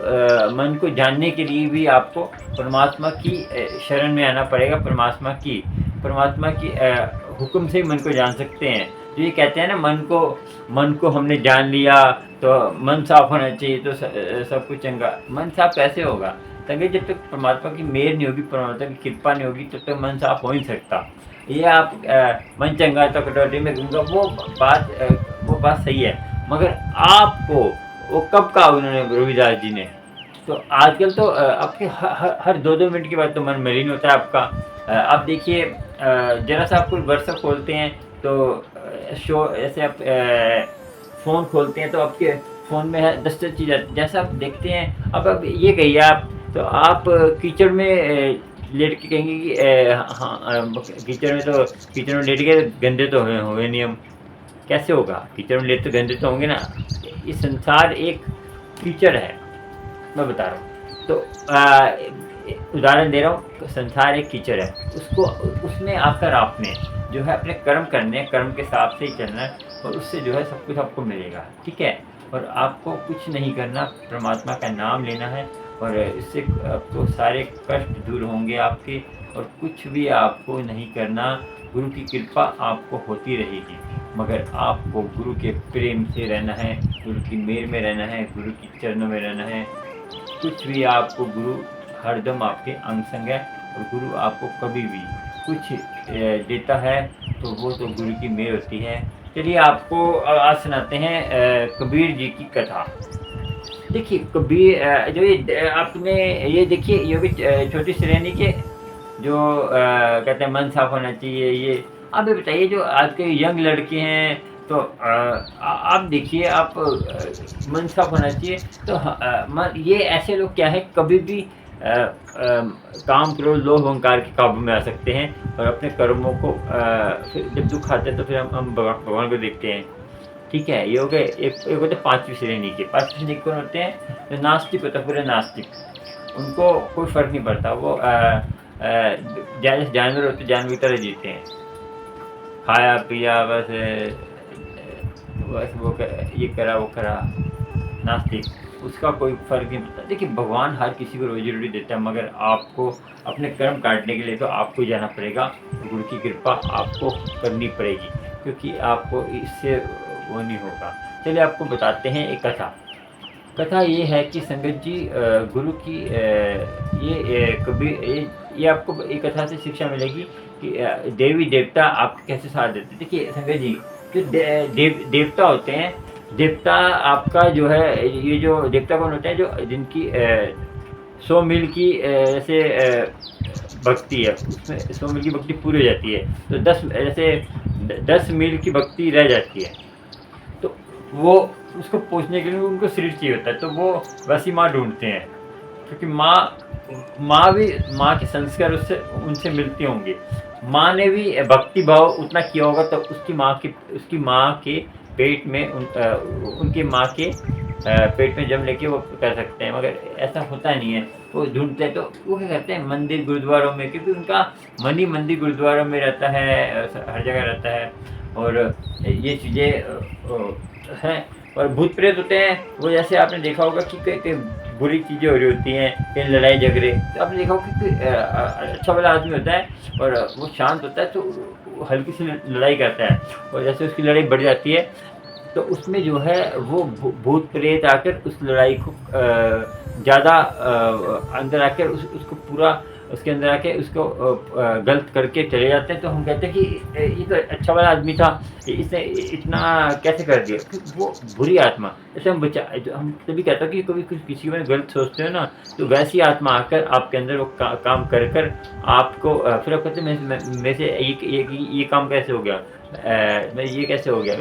मन को जानने के लिए भी आपको परमात्मा की शरण में आना पड़ेगा। परमात्मा की हुक्म से ही मन को जान सकते हैं। तो ये कहते हैं ना, मन को हमने जान लिया तो मन साफ होना चाहिए तो सब कुछ चंगा। मन साफ कैसे होगा संगत? जब तक परमात्मा की मेहर नहीं होगी, परमात्मा की कृपा नहीं होगी, तब तक मन साफ हो ही सकता। ये आप मन चंगा तो कटौती में दूंगा, वो बात सही है, मगर आपको वो कब कहा उन्होंने, रविदास जी ने? तो आजकल तो आपके हर 2-2 मिनट के बाद तो मन मलिन होता है आपका। आप देखिए जरा सा आप कोई व्हाट्सएप खोलते हैं तो शो ऐसे आप फ़ोन खोलते हैं तो आपके फ़ोन में है 10 चीज़ें, जैसा आप देखते हैं। अब ये कहिए आप, तो आप कीचड़ में लेट के कहेंगे कि हाँ कीचड़ में लेट के गंदे तो हुए नहीं हम, कैसे होगा? कीचड़ में लेट तो गंदे तो होंगे ना। ये संसार एक कीचड़ है, मैं बता रहा हूँ। तो उदाहरण दे रहा हूँ, संसार एक कीचड़ है, उसमें आकर आपने जो है अपने कर्म करने, कर्म के हिसाब से ही चलना है, और उससे जो है सब कुछ आपको मिलेगा, ठीक है। और आपको कुछ नहीं करना, परमात्मा का नाम लेना है, और इससे आपको सारे कष्ट दूर होंगे आपके, और कुछ भी आपको नहीं करना। गुरु की कृपा आपको होती रहेगी, मगर आपको गुरु के प्रेम से रहना है, गुरु की मेहर में रहना है, गुरु की चरणों में रहना है। कुछ भी आपको गुरु हरदम आपके अंग संग है, और गुरु आपको कभी भी कुछ देता है तो वो तो गुरु की मेहर होती है। चलिए आपको आज सुनाते हैं कबीर जी की कथा। देखिए कबीर जो ये आपने ये देखिए, ये भी छोटी श्रेणी के जो कहते हैं मन साफ होना चाहिए। ये आप ये बताइए, जो आज के यंग लड़के हैं, तो आप देखिए, आप मन साफ होना चाहिए, तो ये ऐसे लोग क्या है, कभी भी काम क्रोध लोभ अहंकार के काबू में आ सकते हैं, और अपने कर्मों को फिर जब दुख आते हैं तो फिर हम भगवान को देखते हैं, ठीक है, ये हो गए। एक होते हैं पांचवी श्रेणी के। पांचवी श्रेणी कौन होते हैं? जो नास्तिक होता है, पूरे नास्तिक, उनको कोई फर्क नहीं पड़ता, वो जैसे जानवर होते हैं, जानवर की तरह जीते हैं, खाया पिया बस, बस वो ये करा वो करा, नास्तिक, उसका कोई फर्क नहीं पड़ता। देखिए भगवान हर किसी को रोजी रोटी देता है, मगर आपको अपने कर्म काटने के लिए तो आपको ही जाना पड़ेगा, गुरु की कृपा आपको करनी पड़ेगी, क्योंकि आपको इससे वो नहीं होगा। चलिए आपको बताते हैं एक कथा। कथा ये है कि संगत जी, गुरु की कभी ये आपको एक कथा से शिक्षा मिलेगी कि देवी देवता आपको कैसे साथ देते हैं। देखिए संगत जी, जो देवता होते हैं, देवता आपका जो है, ये जो देवता कौन होते हैं? जो जिनकी 100 मील की जैसे भक्ति है, उसमें 100 मील की भक्ति पूरी हो जाती है, तो 10 मील की भक्ति रह जाती है, तो वो उसको पहुँचने के लिए उनको शरीर चाहिए होता है, तो वो वैसी माँ ढूंढते हैं, क्योंकि माँ के संस्कार उनसे मिलते होंगे। माँ ने भी भक्ति भाव उतना किया होगा, तो उसकी माँ के पेट में उनकी माँ के पेट में जम लेके वो कर सकते हैं, मगर ऐसा होता नहीं है। वो ढूंढते हैं, तो वो क्या करते हैं, मंदिर गुरुद्वारों में, क्योंकि उनका मन ही मंदिर गुरुद्वारों में रहता है, हर जगह रहता है, और ये चीज़ें हैं। और भूत प्रेत होते हैं, वो जैसे आपने देखा होगा कि कई बुरी चीज़ें हो रही होती हैं, कहीं लड़ाई झगड़े, तो आपने देखा होगा कि अच्छा वाला आदमी होता है और वो शांत होता है, तो वो हल्की सी लड़ाई करता है, और जैसे उसकी लड़ाई बढ़ जाती है, तो उसमें जो है वो भूत प्रेत आकर उस लड़ाई को ज़्यादा अंदर आकर उसको पूरा उसके अंदर आके उसको गलत करके चले जाते हैं। तो हम कहते हैं कि ये तो अच्छा वाला आदमी था, इसने इतना कैसे कर दिया, क्योंकि वो बुरी आत्मा। जैसे हम तभी कहते हैं कि कभी किसी में गलत सोचते हो ना, तो वैसी आत्मा आकर आपके अंदर वो काम कर आपको फिर आप कहते हैं मेरे से ये काम कैसे हो गया, मैं ये कैसे हो गया।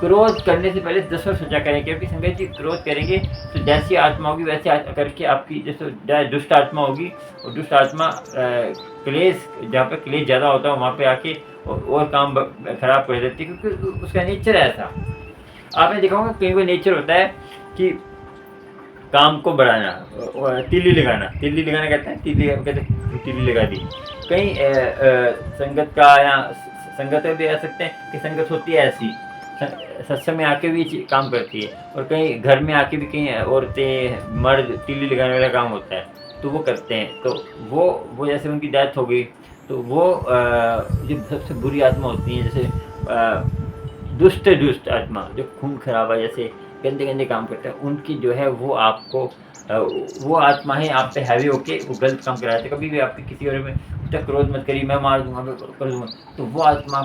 क्रोध करने से पहले 10 बार सोचा करें, क्योंकि संगत जी क्रोध करेंगे तो जैसी आत्मा होगी वैसे करके आपकी जैसे दुष्ट आत्मा होगी, और दुष्ट आत्मा क्लेश, जहाँ पे क्लेश ज़्यादा होता है वहाँ पे आके और काम खराब कर देती है, क्योंकि उसका नेचर है ऐसा। आपने देखा होगा कहीं कोई नेचर होता है कि काम को बढ़ाना, तीली लगाना कहते हैं, तीली लगा दी। कहीं संगत का या संगत भी आ सकते हैं कि संगत होती है ऐसी, सत्संग में आके भी काम करती है, और कहीं घर में आके भी कहीं औरतें मर्द तीली लगाने वाला काम होता है, तो वो करते हैं। तो वो जैसे उनकी डेथ हो गई, तो वो जो सबसे बुरी आत्मा होती है, जैसे दुष्ट आत्मा जो खून खराबा जैसे गंदे काम करते हैं, उनकी जो है वो आपको वो आत्मा है आप पे हैवी होके वो गलत काम कराते। कभी भी आपके किसी और में उल्टा क्रोध मत करिए, मैं मार दूंगा, मैं कर दूंगा, तो वो आत्मा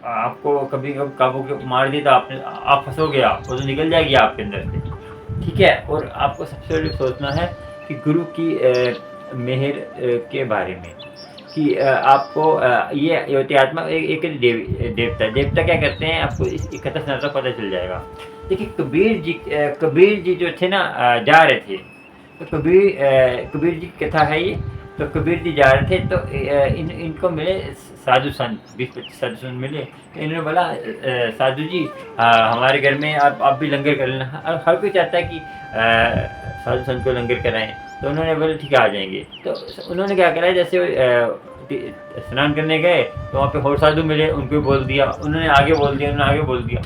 आपको कभी काबू के मार दी, तो आप फंसोगे, वो तो निकल जाएगी आपके अंदर से, ठीक है। और आपको सबसे पहले सोचना है कि गुरु की मेहर के बारे में, कि आपको ये होती आत्मा एक देवता क्या करते हैं, आपको इस कथा सुनाता पता चल जाएगा। देखिए कबीर जी जो थे ना, जा रहे थे, तो कबीर जी की कथा है ये। तो कबीर जी जा रहे थे, तो इनको मिले साधु संत, 20-25 साधु संत मिले, तो इन्होंने बोला साधु जी हमारे घर में आप भी लंगर कर लेना। हर कोई चाहता है कि साधु संत को लंगर कराएं, तो उन्होंने बोला ठीक है आ जाएंगे। तो उन्होंने क्या करा, जैसे स्नान करने गए तो वहाँ पे और साधु मिले, उनको बोल दिया, उन्होंने आगे बोल दिया,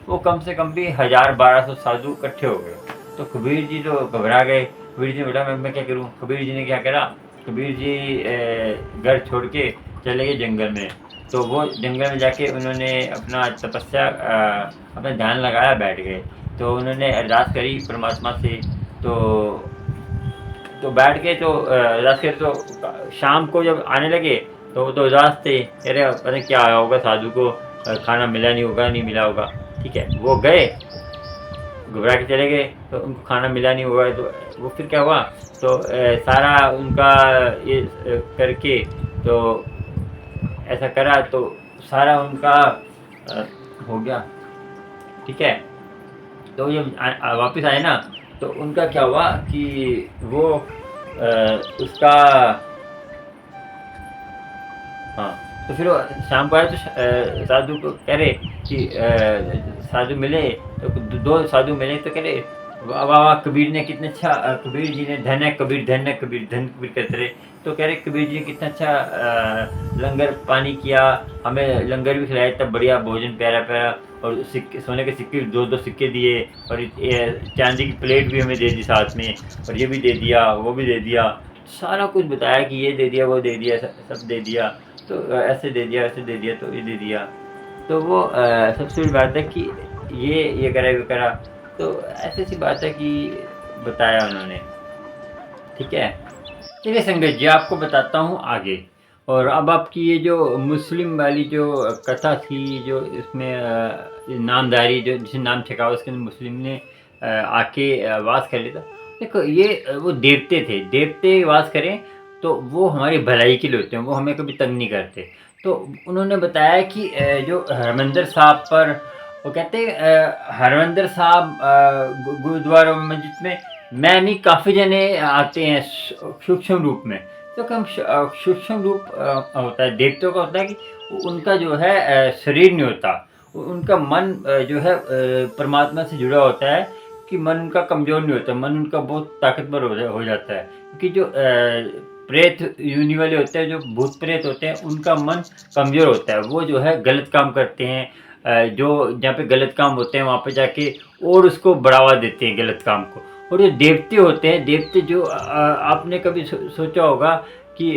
वो कम से कम भी 1000-1200 साधु इकट्ठे हो गए। तो कबीर जी तो घबरा गए। कबीर जी ने बोला मैं क्या करूँ। कबीर जी ने क्या करा, कबीर जी घर छोड़ के चले गए जंगल में। तो वो जंगल में जाके उन्होंने अपना तपस्या अपना ध्यान लगाया, बैठ गए। तो उन्होंने अरदास करी परमात्मा से, तो बैठ गए। तो अरदास करे, तो शाम को जब आने लगे तो वो तो उदास थे, कह रहे पता नहीं क्या आया होगा, साधु को खाना मिला नहीं मिला होगा, ठीक है। वो गए, घबरा के चले गए, तो उनको खाना मिला नहीं होगा। तो वो फिर क्या हुआ, तो सारा उनका ये करके, तो ऐसा करा, तो सारा उनका हो गया, ठीक है। तो जब वापस आए ना, तो उनका क्या हुआ कि उसका हाँ, तो फिर वो शाम को आए तो साधु को कह रहे कि साधु मिले, तो दो साधु मिले तो कह रहे वाह वाह वाह, कबीर ने कितना अच्छा, कबीर जी ने धन है कबीर, धन है कबीर, धन कबीर कहते रहे। तो कह रहे कबीर जी ने कितना अच्छा लंगर पानी किया, हमें लंगर भी खिलाया, तब बढ़िया भोजन प्यारा प्यारा, और सिक्के, सोने के सिक्के दो दो सिक्के दिए, और चांदी की प्लेट भी हमें दे दी साथ में, और ये भी दे दिया वो भी दे दिया, सारा कुछ बताया कि ये दे दिया वो दे दिया, सब दे दिया, तो ऐसे दे दिया वैसे दे दिया, तो ये दे दिया। तो वो सबसे बड़ी बात है कि ये करा वो करा, तो ऐसी सी बात है कि बताया उन्होंने। ठीक है, चलिए संगत जी आपको बताता हूँ आगे। और अब आपकी ये जो मुस्लिम वाली जो कथा थी, जो इसमें नामधारी जो जिसे नाम छका उसके अंदर मुस्लिम ने आके वास कर लिया था। देखो ये वो देवते थे, देवते वास करें तो वो हमारी भलाई के लिए होते हैं, वो हमें कभी तंग नहीं करते। तो उन्होंने बताया कि जो हरमंदिर साहब पर वो कहते हैं हरमंदिर साहब गुरुद्वारा मस्जिद में मैं नहीं काफ़ी जने आते हैं सूक्ष्म रूप में। तो कम सूक्ष्म रूप होता है देवताओं का, होता है कि उनका जो है शरीर नहीं होता, उनका मन जो है परमात्मा से जुड़ा होता है, कि मन उनका कमज़ोर नहीं होता, मन उनका बहुत ताकतवर हो जाता है। क्योंकि जो प्रेत योनि वाले होते हैं, जो भूत प्रेत होते हैं, उनका मन कमज़ोर होता है, वो जो है गलत काम करते हैं, जो जहाँ पे गलत काम होते हैं वहाँ पे जाके और उसको बढ़ावा देते हैं गलत काम को। और जो देवते होते हैं, देवते जो आपने कभी सोचा होगा कि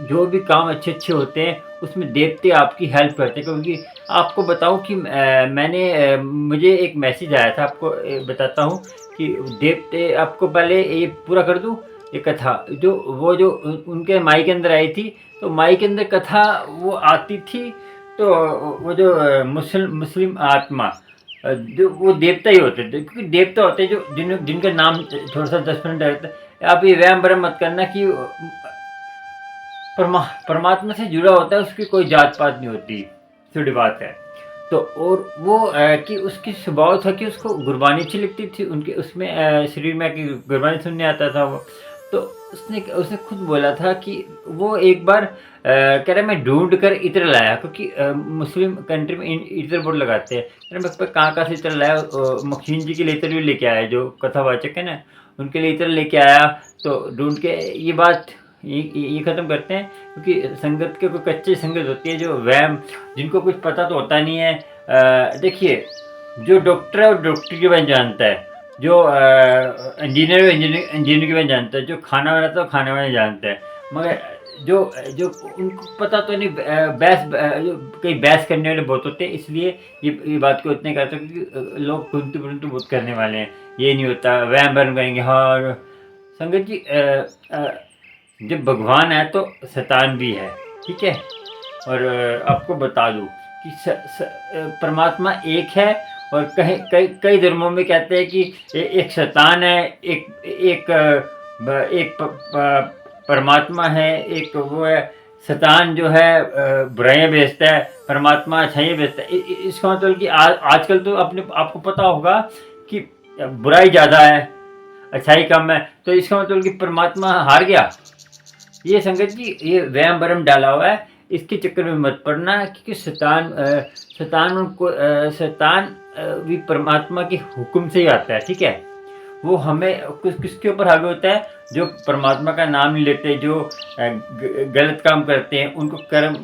जो भी काम अच्छे अच्छे होते हैं उसमें देवते आपकी हेल्प करते हैं। क्योंकि आपको बताऊं कि मुझे एक मैसेज आया था, आपको बताता हूं कि देवते, आपको पहले ये पूरा कर दूं ये कथा, जो उनके माई के अंदर आई थी, तो माई के अंदर कथा वो आती थी, तो वो जो मुस्लिम आत्मा जो वो देवता ही होते थे, क्योंकि देवता होते हैं जो जिनका नाम थोड़ा सा 10 मिनट रहता है। आप ये वहम भ्रम मत करना कि परमात्मा से जुड़ा होता है, उसकी कोई जात पात नहीं होती, सीधी बात है। तो और वो कि उसकी स्वभाव था कि उसको गुरबानी अच्छी लगती थी, उनके उसमें शरीर में कि गुरबानी सुनने आता था वो। तो उसने खुद बोला था कि वो एक बार कह रहा मैं ढूंढ कर इत्र लाया, क्योंकि मुस्लिम कंट्री में इत्र बोर्ड लगाते हैं। कह रहा मैं कहाँ से इत्र लाया, मखीन जी के लिए इत्र भी लेके आया, जो कथावाचक है ना, उनके लिए इत्र लेके आया। तो ढूंढ के ये बात ये ख़त्म करते हैं, क्योंकि संगत के कोई कच्ची संगत होती है, जो वहम, जिनको कुछ पता तो होता नहीं है। देखिए, जो डॉक्टर है वो डॉक्टर के बारे में जानता है, जो इंजीनियर इंजीनियर के बारे में जानता है, जो खाना बनाता है वो खाने वाले जानता है, मगर जो जो उनको पता तो नहीं, कई बहस करने वाले बहुत होते हैं, इसलिए ये बात को इतने करते हैं क्योंकि लोग तुंतु परंतु बहुत करने वाले हैं। ये नहीं होता, वहम भरम करेंगे। हाँ संगत जी, जब भगवान है तो शैतान भी है, ठीक है। और आपको बता दूं कि परमात्मा एक है, और कई धर्मों में कहते हैं कि एक शैतान है, एक परमात्मा है, एक वो है। शैतान जो है बुराइयां बेचता है, परमात्मा अच्छाइयाँ बेचता है। इसका मतलब कि आजकल तो आपको पता होगा कि बुराई ज़्यादा है, अच्छाई कम है, तो इसका मतलब कि परमात्मा हार गया। ये संगत जी ये वहम भरम डाला हुआ है, इसके चक्कर में मत पड़ना, क्योंकि शैतान भी परमात्मा के हुक्म से ही आता है, ठीक है। वो हमें किसके ऊपर हावी होता है, जो परमात्मा का नाम नहीं लेते, जो गलत काम करते हैं, उनको कर्म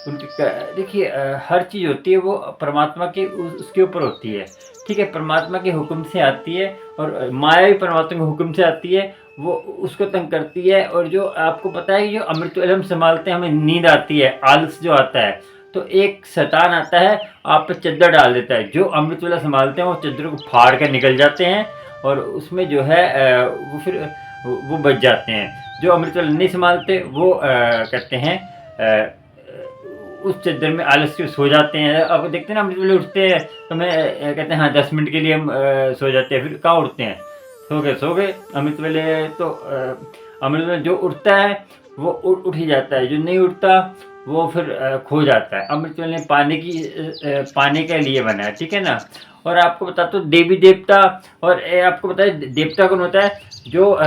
उनके देखिए हर चीज़ होती है वो परमात्मा के उसके ऊपर होती है, ठीक है। परमात्मा के हुक्म से आती है, और माया भी परमात्मा के हुक्म से आती है, वो उसको तंग करती है। और जो आपको पता है कि जो अमृत वेला हम संभालते हैं, हमें नींद आती है, आलस जो आता है, तो एक शैतान आता है, आप पे चद्दर डाल देता है। जो अमृत वेला संभालते हैं वो चद्दर को फाड़ कर निकल जाते हैं, और उसमें जो है वो फिर वो बच जाते हैं। जो अमृत वेला नहीं संभालते वो कहते हैं उस चद्दर में आलस के सो जाते हैं। अब देखते हैं ना, अमृत वेले उठते हैं तो मैं कहते हैं हाँ 10 मिनट के लिए हम सो जाते हैं, फिर कहाँ उठते हैं, सो गए। अमृत वेले तो अमृत वेले जो उठता है वो उठ ही जाता है, जो नहीं उठता वो फिर खो जाता है। अमृत वेले पाने के लिए बना है, ठीक है ना। और आपको बताता हूँ देवी देवता, और आपको पता है देवता कौन होता है, जो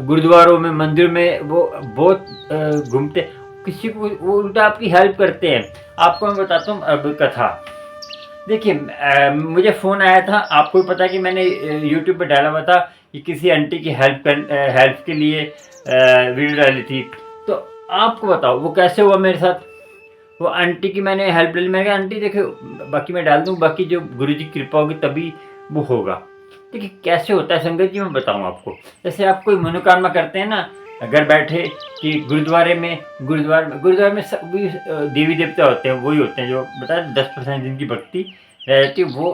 गुरुद्वारों में मंदिर में वो बहुत घूमते, किसी को वो उल्टा आपकी हेल्प करते हैं। आपको मैं बताता हूँ अब कथा। देखिए मुझे फ़ोन आया था, आपको भी पता है कि मैंने यूट्यूब पे डाला हुआ था कि किसी आंटी की हेल्प के लिए वीडियो डाली थी। तो आपको बताओ वो कैसे हुआ मेरे साथ। वो आंटी की मैंने हेल्प ले ली। मैंने कहा आंटी देखो, बाकी मैं डाल दूँ, बाकी जो गुरु जी की कृपा होगी तभी वो होगा। देखिए कैसे होता है संगत जी, मैं बताऊँ आपको। जैसे आप कोई मनोकामना करते हैं ना घर बैठे, कि गुरुद्वारे में सब भी देवी देवता होते हैं, वही होते हैं जो बताया 10% जिनकी भक्ति रह जाती है, वो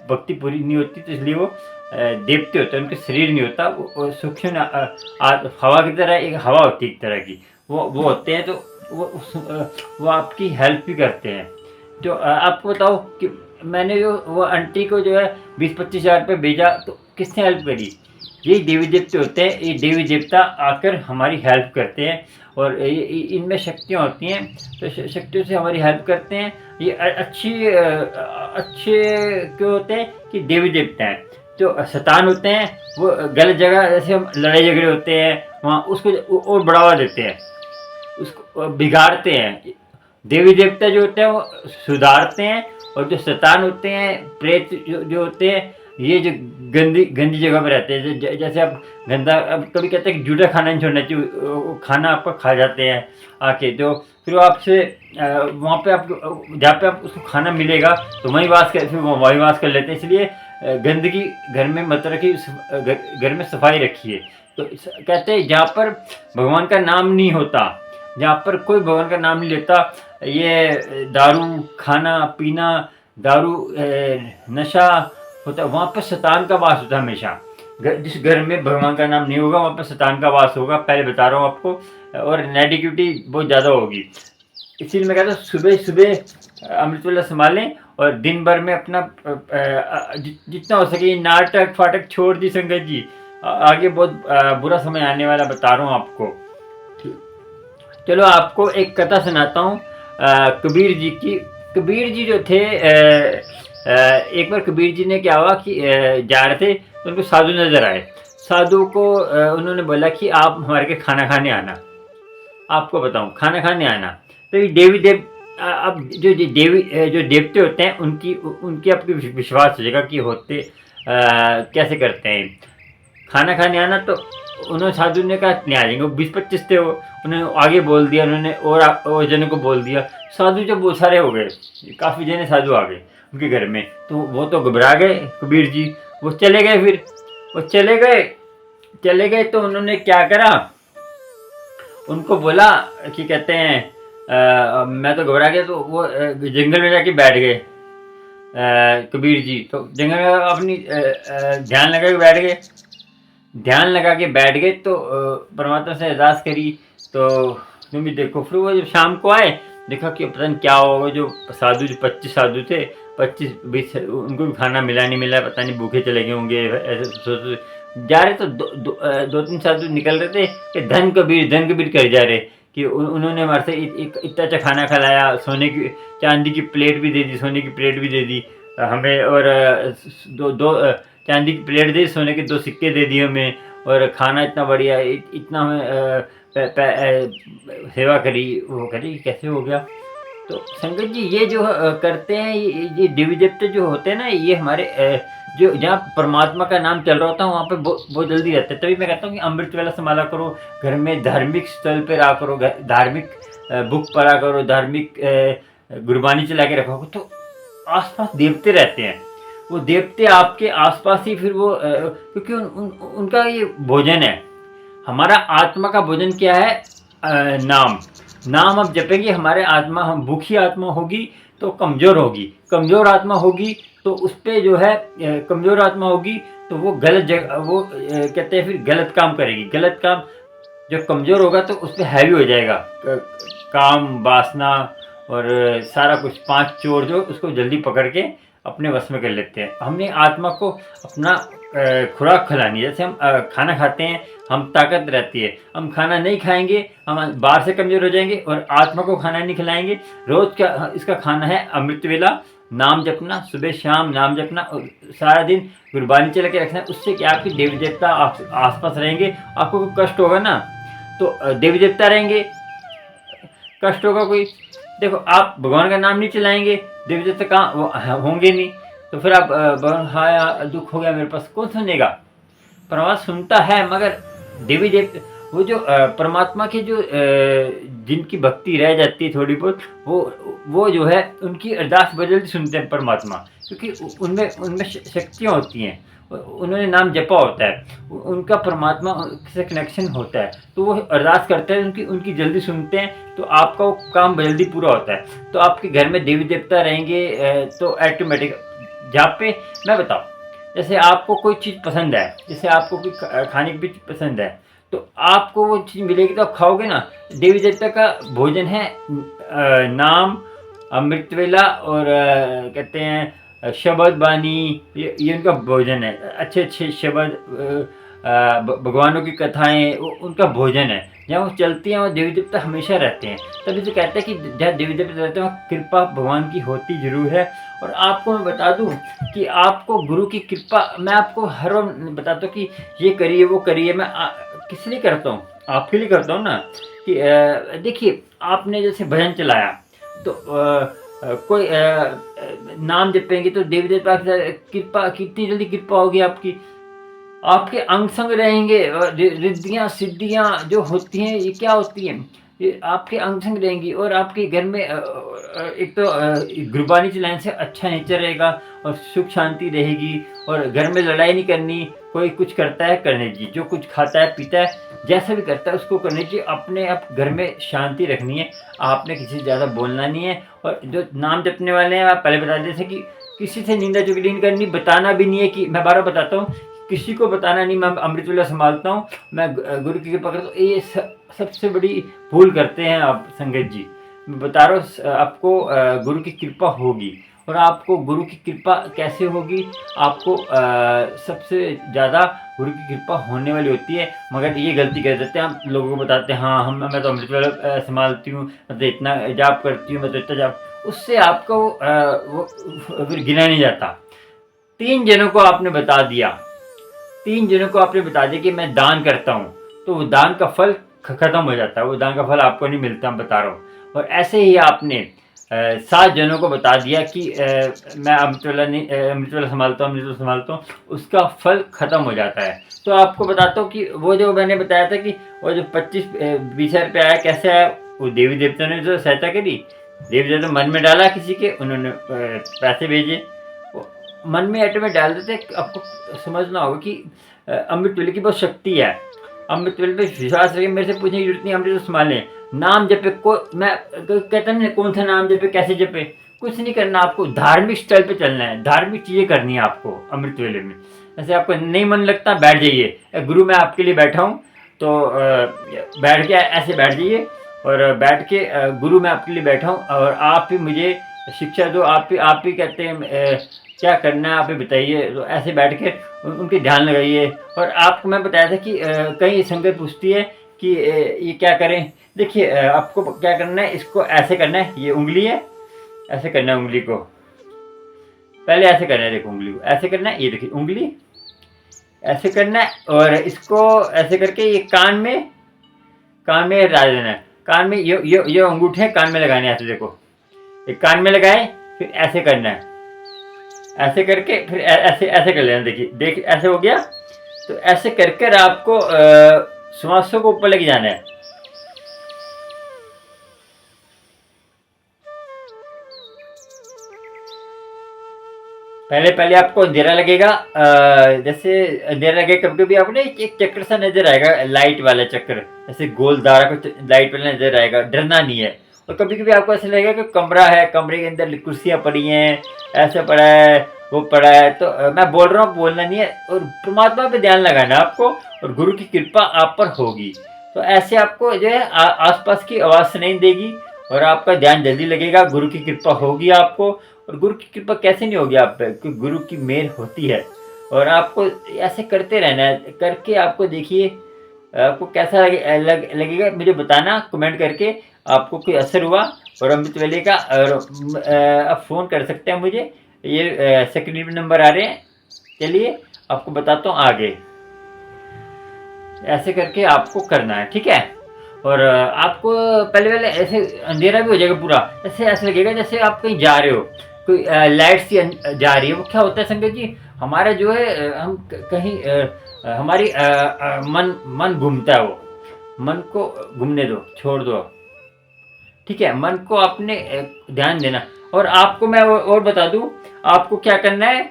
भक्ति पूरी नहीं होती, तो इसलिए वो देवते होते हैं, उनके शरीर नहीं होता, वो सूक्ष्म हवा की तरह, एक हवा होती है एक तरह की, वो होते हैं। तो वो आपकी हेल्प भी करते हैं। तो आपको बताओ कि मैंने जो वो आंटी को जो है 20-25 हज़ार रुपये भेजा, तो किसने हेल्प करी? यही देवी देवते होते हैं। ये देवी देवता आकर हमारी हेल्प करते हैं, और इनमें शक्तियाँ होती हैं, तो शक्तियों से हमारी हेल्प करते हैं। ये अच्छे क्यों होते हैं कि देवी देवता हैं। जो शैतान होते हैं वो गलत जगह, जैसे हम लड़ाई झगड़े होते हैं वहाँ, उसको और बढ़ावा देते हैं, उसको बिगाड़ते हैं। देवी देवता जो होते हैं वो सुधारते हैं, और जो शैतान होते हैं, प्रेत जो होते हैं, ये जो गंदी गंदी जगह पर रहते हैं। जैसे आप गंदा, अब कभी कहते हैं कि जूठा खाना नहीं छोड़ना चाहिए, वो खाना आपका खा जाते हैं आके, तो फिर वो आपसे वहाँ पे आप जहाँ पे आप उसको खाना मिलेगा तो वहीं वास कर लेते हैं। इसलिए गंदगी घर में मत रखिए, घर में सफाई रखिए। तो कहते हैं जहाँ पर भगवान का नाम नहीं होता, जहाँ पर कोई भगवान का नाम नहीं लेता, ये दारू खाना पीना, दारू नशा होता है, वहाँ पर शैतान का वास होता है हमेशा। जिस घर में भगवान का नाम नहीं होगा वहाँ पर शैतान का वास होगा, पहले बता रहा हूँ आपको, और नेगेटिविटी बहुत ज़्यादा होगी। इसीलिए मैं कहता हूँ सुबह सुबह अमृत वेला संभालें, और दिन भर में अपना जितना हो सके नाटक फाटक छोड़ दी संगत जी। आगे बहुत बुरा समय आने वाला, बता रहा हूँ आपको। चलो आपको एक कथा सुनाता हूँ कबीर जी की। कबीर जी जो थे, एक बार कबीर जी ने क्या हुआ कि जा रहे थे, तो उनको साधु नजर आए। साधु को उन्होंने बोला कि आप हमारे के खाना खाने आना। आपको बताऊं, खाना खाने आना। तो ये देवी देव अब जो देवते होते हैं, उनकी आपकी विश्वास हो जाएगा कि होते कैसे करते हैं। खाना खाने आना, तो उन्होंने साधु ने कहा नहीं आ जाएंगे। 20-25 थे वो, उन्होंने आगे बोल दिया, उन्होंने और जनों को बोल दिया। साधु जब बहुत सारे हो गए, काफ़ी जने साधु आ गए उनके घर में, तो वो तो घबरा गए कबीर जी। वो चले गए, फिर वो चले गए तो उन्होंने क्या करा, उनको बोला कि कहते हैं मैं तो घबरा गया। तो वो जंगल में जाके बैठ गए कबीर जी। तो जंगल में अपनी ध्यान लगा के बैठ गए। तो परमात्मा से अरदास करी। तो तुम भी देखो, फिर वो जब शाम को आए, देखा कि पता नहीं क्या होगा। जो 25 साधु थे, 25-20 उनको भी खाना मिला नहीं मिला, पता नहीं भूखे चले गए होंगे। ऐसे सोच जा रहे, तो 2-3 साधु निकल रहे थे कि धन कबीर कर जा रहे, कि उन्होंने हमारे से इतना अच्छा खाना खिलाया, सोने की चांदी की प्लेट भी दे दी, सोने की प्लेट भी दे दी हमें, और दो चांदी की प्लेट दी, सोने के 2 सिक्के दे दिए हमें, और खाना इतना बढ़िया, इतना हमें सेवा करी, वो करी। कैसे हो गया? तो संगत जी ये जो करते हैं, ये देवी देवते जो होते हैं ना, ये हमारे जो जहाँ परमात्मा का नाम चल रहा होता है वहाँ पे बहुत जल्दी रहते हैं। तभी मैं कहता हूँ कि अमृत वेला संभाला करो, घर में धार्मिक स्थल पे रहा करो, धार्मिक बुक पढ़ा करो, धार्मिक गुरबानी चला के रखो, तो आसपास देवते रहते हैं। वो देवते आपके आसपास ही, फिर वो क्योंकि उनका ये भोजन है। हमारा आत्मा का भोजन क्या है? नाम आप जपेंगे, हमारे आत्मा, हम भूखी आत्मा होगी तो कमज़ोर होगी, कमज़ोर आत्मा होगी तो उस पर जो है कमज़ोर आत्मा होगी तो वो गलत जगह, वो कहते हैं फिर गलत काम करेगी। गलत काम जब कमज़ोर होगा तो उस पर हैवी हो जाएगा, काम वासना और सारा कुछ, 5 चोर जो उसको जल्दी पकड़ के अपने वश में कर लेते हैं। हमने आत्मा को अपना खुराक खिलानी है। जैसे हम खाना खाते हैं, हम ताकत रहती है, हम खाना नहीं खाएंगे, हम बाहर से कमज़ोर हो जाएंगे, और आत्मा को खाना नहीं खिलाएंगे। रोज़ का इसका खाना है अमृत वेला, नाम जपना, सुबह शाम नाम जपना, और सारा दिन गुरबानी चला के रखना। उससे क्या आपकी देवी देवता आसपास रहेंगे। आपको कोई कष्ट होगा ना, तो देवी देवता रहेंगे, कष्ट होगा कोई। देखो आप भगवान का नाम नहीं चलाएंगे, देवी देवता कहाँ होंगे नहीं, तो फिर आप भगवान हाँ यार दुख हो गया मेरे पास, कौन सुनेगा? परमात्मा सुनता है, मगर देवी देवता वो जो परमात्मा के जो जिनकी भक्ति रह जाती है थोड़ी बहुत, वो जो है उनकी अरदास बदलती सुनते हैं परमात्मा, क्योंकि उनमें उनमें शक्तियाँ होती हैं, उन्होंने नाम जपा होता है, उनका परमात्मा से कनेक्शन होता है, तो वो अरदास करते हैं, उनकी उनकी जल्दी सुनते हैं, तो आपका वो काम जल्दी पूरा होता है। तो आपके घर में देवी देवता रहेंगे तो ऑटोमेटिक जहाँ पे मैं बताऊँ, जैसे आपको कोई चीज़ पसंद है, जैसे आपको कोई खाने की चीज़ पसंद है, तो आपको वो चीज़ मिलेगी तो आप खाओगे ना। देवी देवता का भोजन है नाम, अमृत वेला और कहते हैं शब्द बानी, ये उनका भोजन है। अच्छे अच्छे शब्द भगवानों की कथाएं उनका भोजन है। जहाँ वो चलती हैं वो देवी देवता हमेशा रहते हैं। तभी तो कहते हैं कि जहाँ देवी देवता रहते हैं वहाँ कृपा भगवान की होती जरूर है। और आपको मैं बता दूं कि आपको गुरु की कृपा, मैं आपको हर बार बताता हूँ कि ये करिए वो करिए, मैं किस लिए करता हूँ? आपके लिए करता हूँ ना। कि देखिए आपने जैसे भजन चलाया तो कोई नाम जपेंगे तो देवी देवता की कृपा, कितनी जल्दी कृपा होगी आपकी, आपके अंग संग रहेंगे। रिद्धियाँ सिद्धियाँ जो होती हैं ये क्या होती हैं, ये आपके अंग संग रहेंगी। और आपके घर में एक तो गुरबानी चलाने से अच्छा नेचर रहेगा और सुख शांति रहेगी। और घर में लड़ाई नहीं करनी, कोई कुछ करता है करने की, जो कुछ खाता है पीता है जैसा भी करता है उसको करने की, अपने आप घर में शांति रखनी है। आपने किसी से ज़्यादा बोलना नहीं है। और जो नाम जपने वाले हैं आप पहले बता देते कि किसी से निंदा चुगली नहीं करनी, बताना भी नहीं है। कि मैं बार बताता हूँ, किसी को बताना नहीं मैं अमृत वेला संभालता हूँ, मैं गुरु की कृपा करता हूँ। ये सबसे बड़ी भूल करते हैं आप संगत जी। मैं बता रहा हूँ आपको गुरु की कृपा होगी। और आपको गुरु की कृपा कैसे होगी? आपको सबसे ज़्यादा गुरु की कृपा होने वाली होती है। मगर ये गलती कर देते हैं, हम लोगों को बताते हैं हाँ मैं तो अमृत वेला संभालती हूँ, मैं तो इतना जाप करती हूँ, मैं तो इतना जाप, उससे आपका वो फिर गिना नहीं जाता। 3 जनों को आपने बता दिया, 3 जनों को आपने बता दिया कि मैं दान करता हूँ, तो वो दान का फल खत्म हो जाता है, वो दान का फल आपको नहीं मिलता, मैं बता रहा हूँ। और ऐसे ही आपने 7 जनों को बता दिया कि मैं अमृत वेला संभालता हूँ, अमृत वेला संभालता हूँ, उसका फल खत्म हो जाता है। तो आपको बताता हूँ कि वो जो मैंने बताया था कि वो जो 25-20 रुपये आया, कैसे आया? वो देवी देवता ने जो सहायता करी, देवी देवता मन में डाला किसी के, उन्होंने पैसे भेजे, मन में ऐटे में डाल देते। आपको समझना होगा कि अमृत वेले की बहुत शक्ति है। अमृत वेले पे विश्वास रखे, मेरे से पूछने की जरूरत नहीं, अमृत संभालें, नाम जपे। को मैं कहता नहीं कौन सा नाम जपे, कैसे जपे, कुछ नहीं करना। आपको धार्मिक स्थल पे चलना है, धार्मिक चीजें करनी है आपको अमृत वेले में। ऐसे आपको नहीं मन लगता बैठ जाइए, गुरु मैं आपके लिए बैठा हूँ, तो बैठ के ऐसे बैठ जाइए और बैठ के गुरु मैं आपके लिए बैठा हूँ और आप ही मुझे शिक्षा दो, आप ही कहते हैं क्या करना है आप ही बताइए। तो ऐसे बैठ के उनके ध्यान लगाइए। और आपको मैं बताया था कि कई संगत पूछती है कि ये क्या करें। देखिए आपको क्या करना है, इसको ऐसे करना है, ये उंगली है, ऐसे करना है उंगली को, पहले ऐसे करना है, देखो उंगली को ऐसे करना है, ये देखिए उंगली ऐसे करना है। और इसको ऐसे करके ये कान में डाल देना है। कान में ये अंगूठे कान में लगाने, ऐसे देखो, एक कान में लगाए, फिर ऐसे करना है, ऐसे करके फिर ऐसे कर लेना। देखिए ऐसे हो गया। तो ऐसे करके आपको श्वासों को ऊपर लेके जाना है। पहले आपको अंधेरा लगेगा, जैसे अंधेरा लगेगा, कभी कभी आपको ना एक चक्कर सा नजर आएगा, लाइट वाला चक्कर, ऐसे गोल धारा को लाइट वाला नजर आएगा, डरना नहीं है। और कभी कभी आपको ऐसा लगेगा कि कमरा है, कमरे के अंदर कुर्सियाँ पड़ी हैं, ऐसा पड़ा है वो पड़ा है। तो मैं बोल रहा हूँ, बोलना नहीं है और परमात्मा पे ध्यान लगाना है आपको, और गुरु की कृपा आप पर होगी। तो ऐसे आपको जो है आसपास की आवाज़ सुनाई देगी और आपका ध्यान जल्दी लगेगा, गुरु की कृपा होगी आपको। और गुरु की कृपा कैसे नहीं होगी आप पे, क्योंकि गुरु की मेहर होती है। और आपको ऐसे करते रहना है, करके आपको देखिए आपको कैसा लगेगा, मुझे बताना कमेंट करके आपको कोई असर हुआ। और अमृत वेले का और आप फ़ोन कर सकते हैं मुझे, ये स्क्रीन पे नंबर आ रहे हैं। चलिए आपको बताता हूँ आगे, ऐसे करके आपको करना है, ठीक है। और आपको पहले पहले ऐसे अंधेरा भी हो जाएगा पूरा, ऐसे ऐसे लगेगा जैसे आप कहीं जा रहे हो, कोई लाइट सी जा रही है। वो क्या होता है संगत जी, हमारा जो है हम कहीं हमारी मन मन घूमता है, वो मन को घूमने दो, छोड़ दो, ठीक है। मन को आपने ध्यान देना। और आपको मैं और बता दूं, आपको क्या करना है,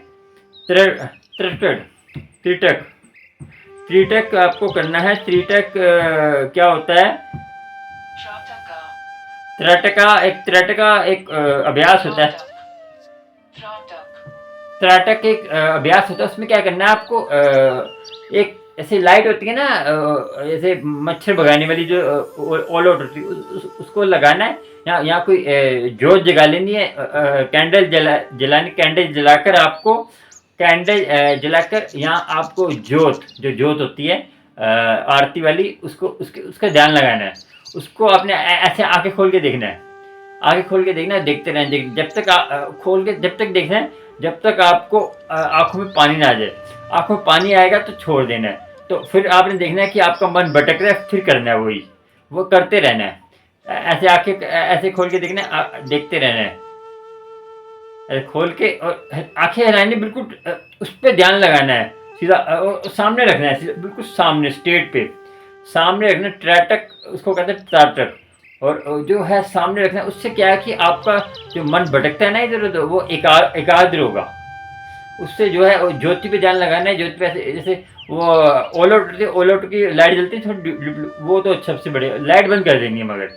त्रिटक त्रिटक त्रिटक आपको करना है। त्रिटक क्या होता है, त्रिटका एक अभ्यास होता है। त्रिटक एक अभ्यास होता है, उसमें क्या करना है आपको, एक ऐसी लाइट होती है ना, जैसे मच्छर भगाने वाली जो ऑल आउट होती है, उसको लगाना है। यहाँ कोई जोत जगा लेनी है, कैंडल जलानी, कैंडल जलाकर आपको, कैंडल जलाकर यहाँ आपको जोत होती है आरती वाली, उसका ध्यान लगाना है। उसको आपने ऐसे आंखें खोल के देखना है, आगे खोल के देखना है, देखते रहना, जब तक खोल के जब तक देखना है जब तक आपको आंखों में पानी ना आ जाए। आंखों में पानी आएगा तो छोड़ देना है। तो फिर आपने देखना है कि आपका मन भटक रहा है, फिर करना है वही, वो करते रहना है। ऐसे आंखें ऐसे खोल के देखना है, देखते रहना है, ऐसे खोल के, और आंखें हिलानी बिल्कुल, उस पर ध्यान लगाना है, सीधा सामने रखना है, बिल्कुल सामने, स्टेट पे सामने रखना। ट्रैटक उसको कहते हैं, ट्राटक। और जो है सामने रखना है, उससे क्या है कि आपका जो मन भटकता है ना इधर उधर, वो एकाग्र होगा। उससे जो है ज्योति पे ध्यान लगाना है। ज्योति पे ऐसे जैसे वो ऑल आउट की लाइट जलती है थोड़ी, वो तो सबसे बढ़िया, लाइट बंद कर देंगे, मगर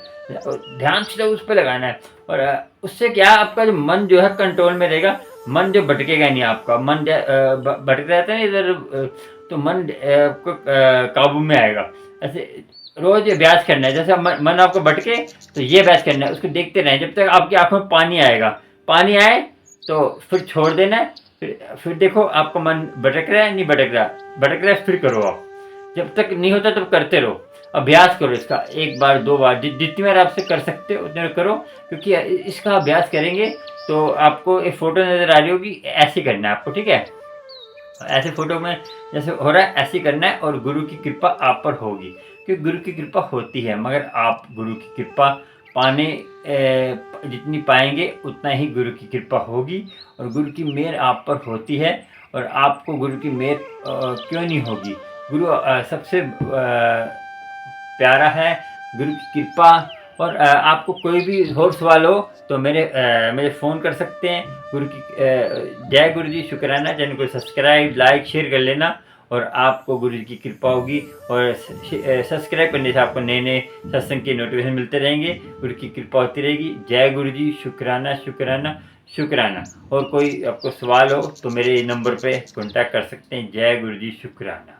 ध्यान सीधा उस पर लगाना है। और उससे क्या आपका जो मन जो है कंट्रोल में रहेगा, मन जो भटकेगा नहीं। आपका मन भटक रहता है ना इधर, तो मन को काबू में आएगा। ऐसे रोज अभ्यास करना है, जैसे मन आपको भटके तो ये अभ्यास करना है, उसको देखते रहें जब तक आपकी आंखों में पानी आएगा। पानी आए तो फिर छोड़ देना है। फिर देखो आपका मन भटक रहा है, नहीं भटक रहा, भटक रहा है फिर करो आप। जब तक नहीं होता तब करते रहो, अभ्यास करो इसका, एक बार दो बार, जितनी बार आपसे कर सकते हो उतने करो। क्योंकि इसका अभ्यास करेंगे तो आपको एक फोटो नजर आ रही होगी, ऐसे करना है आपको, ठीक है। ऐसे फोटो में जैसे हो रहा है ऐसे करना है, और गुरु की कृपा आप पर होगी। क्योंकि गुरु की कृपा होती है, मगर आप गुरु की कृपा पाने जितनी पाएंगे उतना ही गुरु की कृपा होगी। और गुरु की मेहर आप पर होती है, और आपको गुरु की मेहर क्यों नहीं होगी। गुरु सबसे प्यारा है, गुरु की कृपा। और आपको कोई भी और सवाल हो तो मेरे फ़ोन कर सकते हैं। गुरु की जय गुरु जी, शुक्राना। चैनल को सब्सक्राइब, लाइक, शेयर कर लेना, और आपको गुरु जी की कृपा होगी। और सब्सक्राइब करने से आपको नए नए सत्संग के नोटिफिकेशन मिलते रहेंगे, गुरु की कृपा होती रहेगी। जय गुरु जी, शुक्राना शुक्राना शुक्राना। और कोई आपको सवाल हो तो मेरे नंबर पे कांटेक्ट कर सकते हैं। जय गुरु जी, शुक्राना।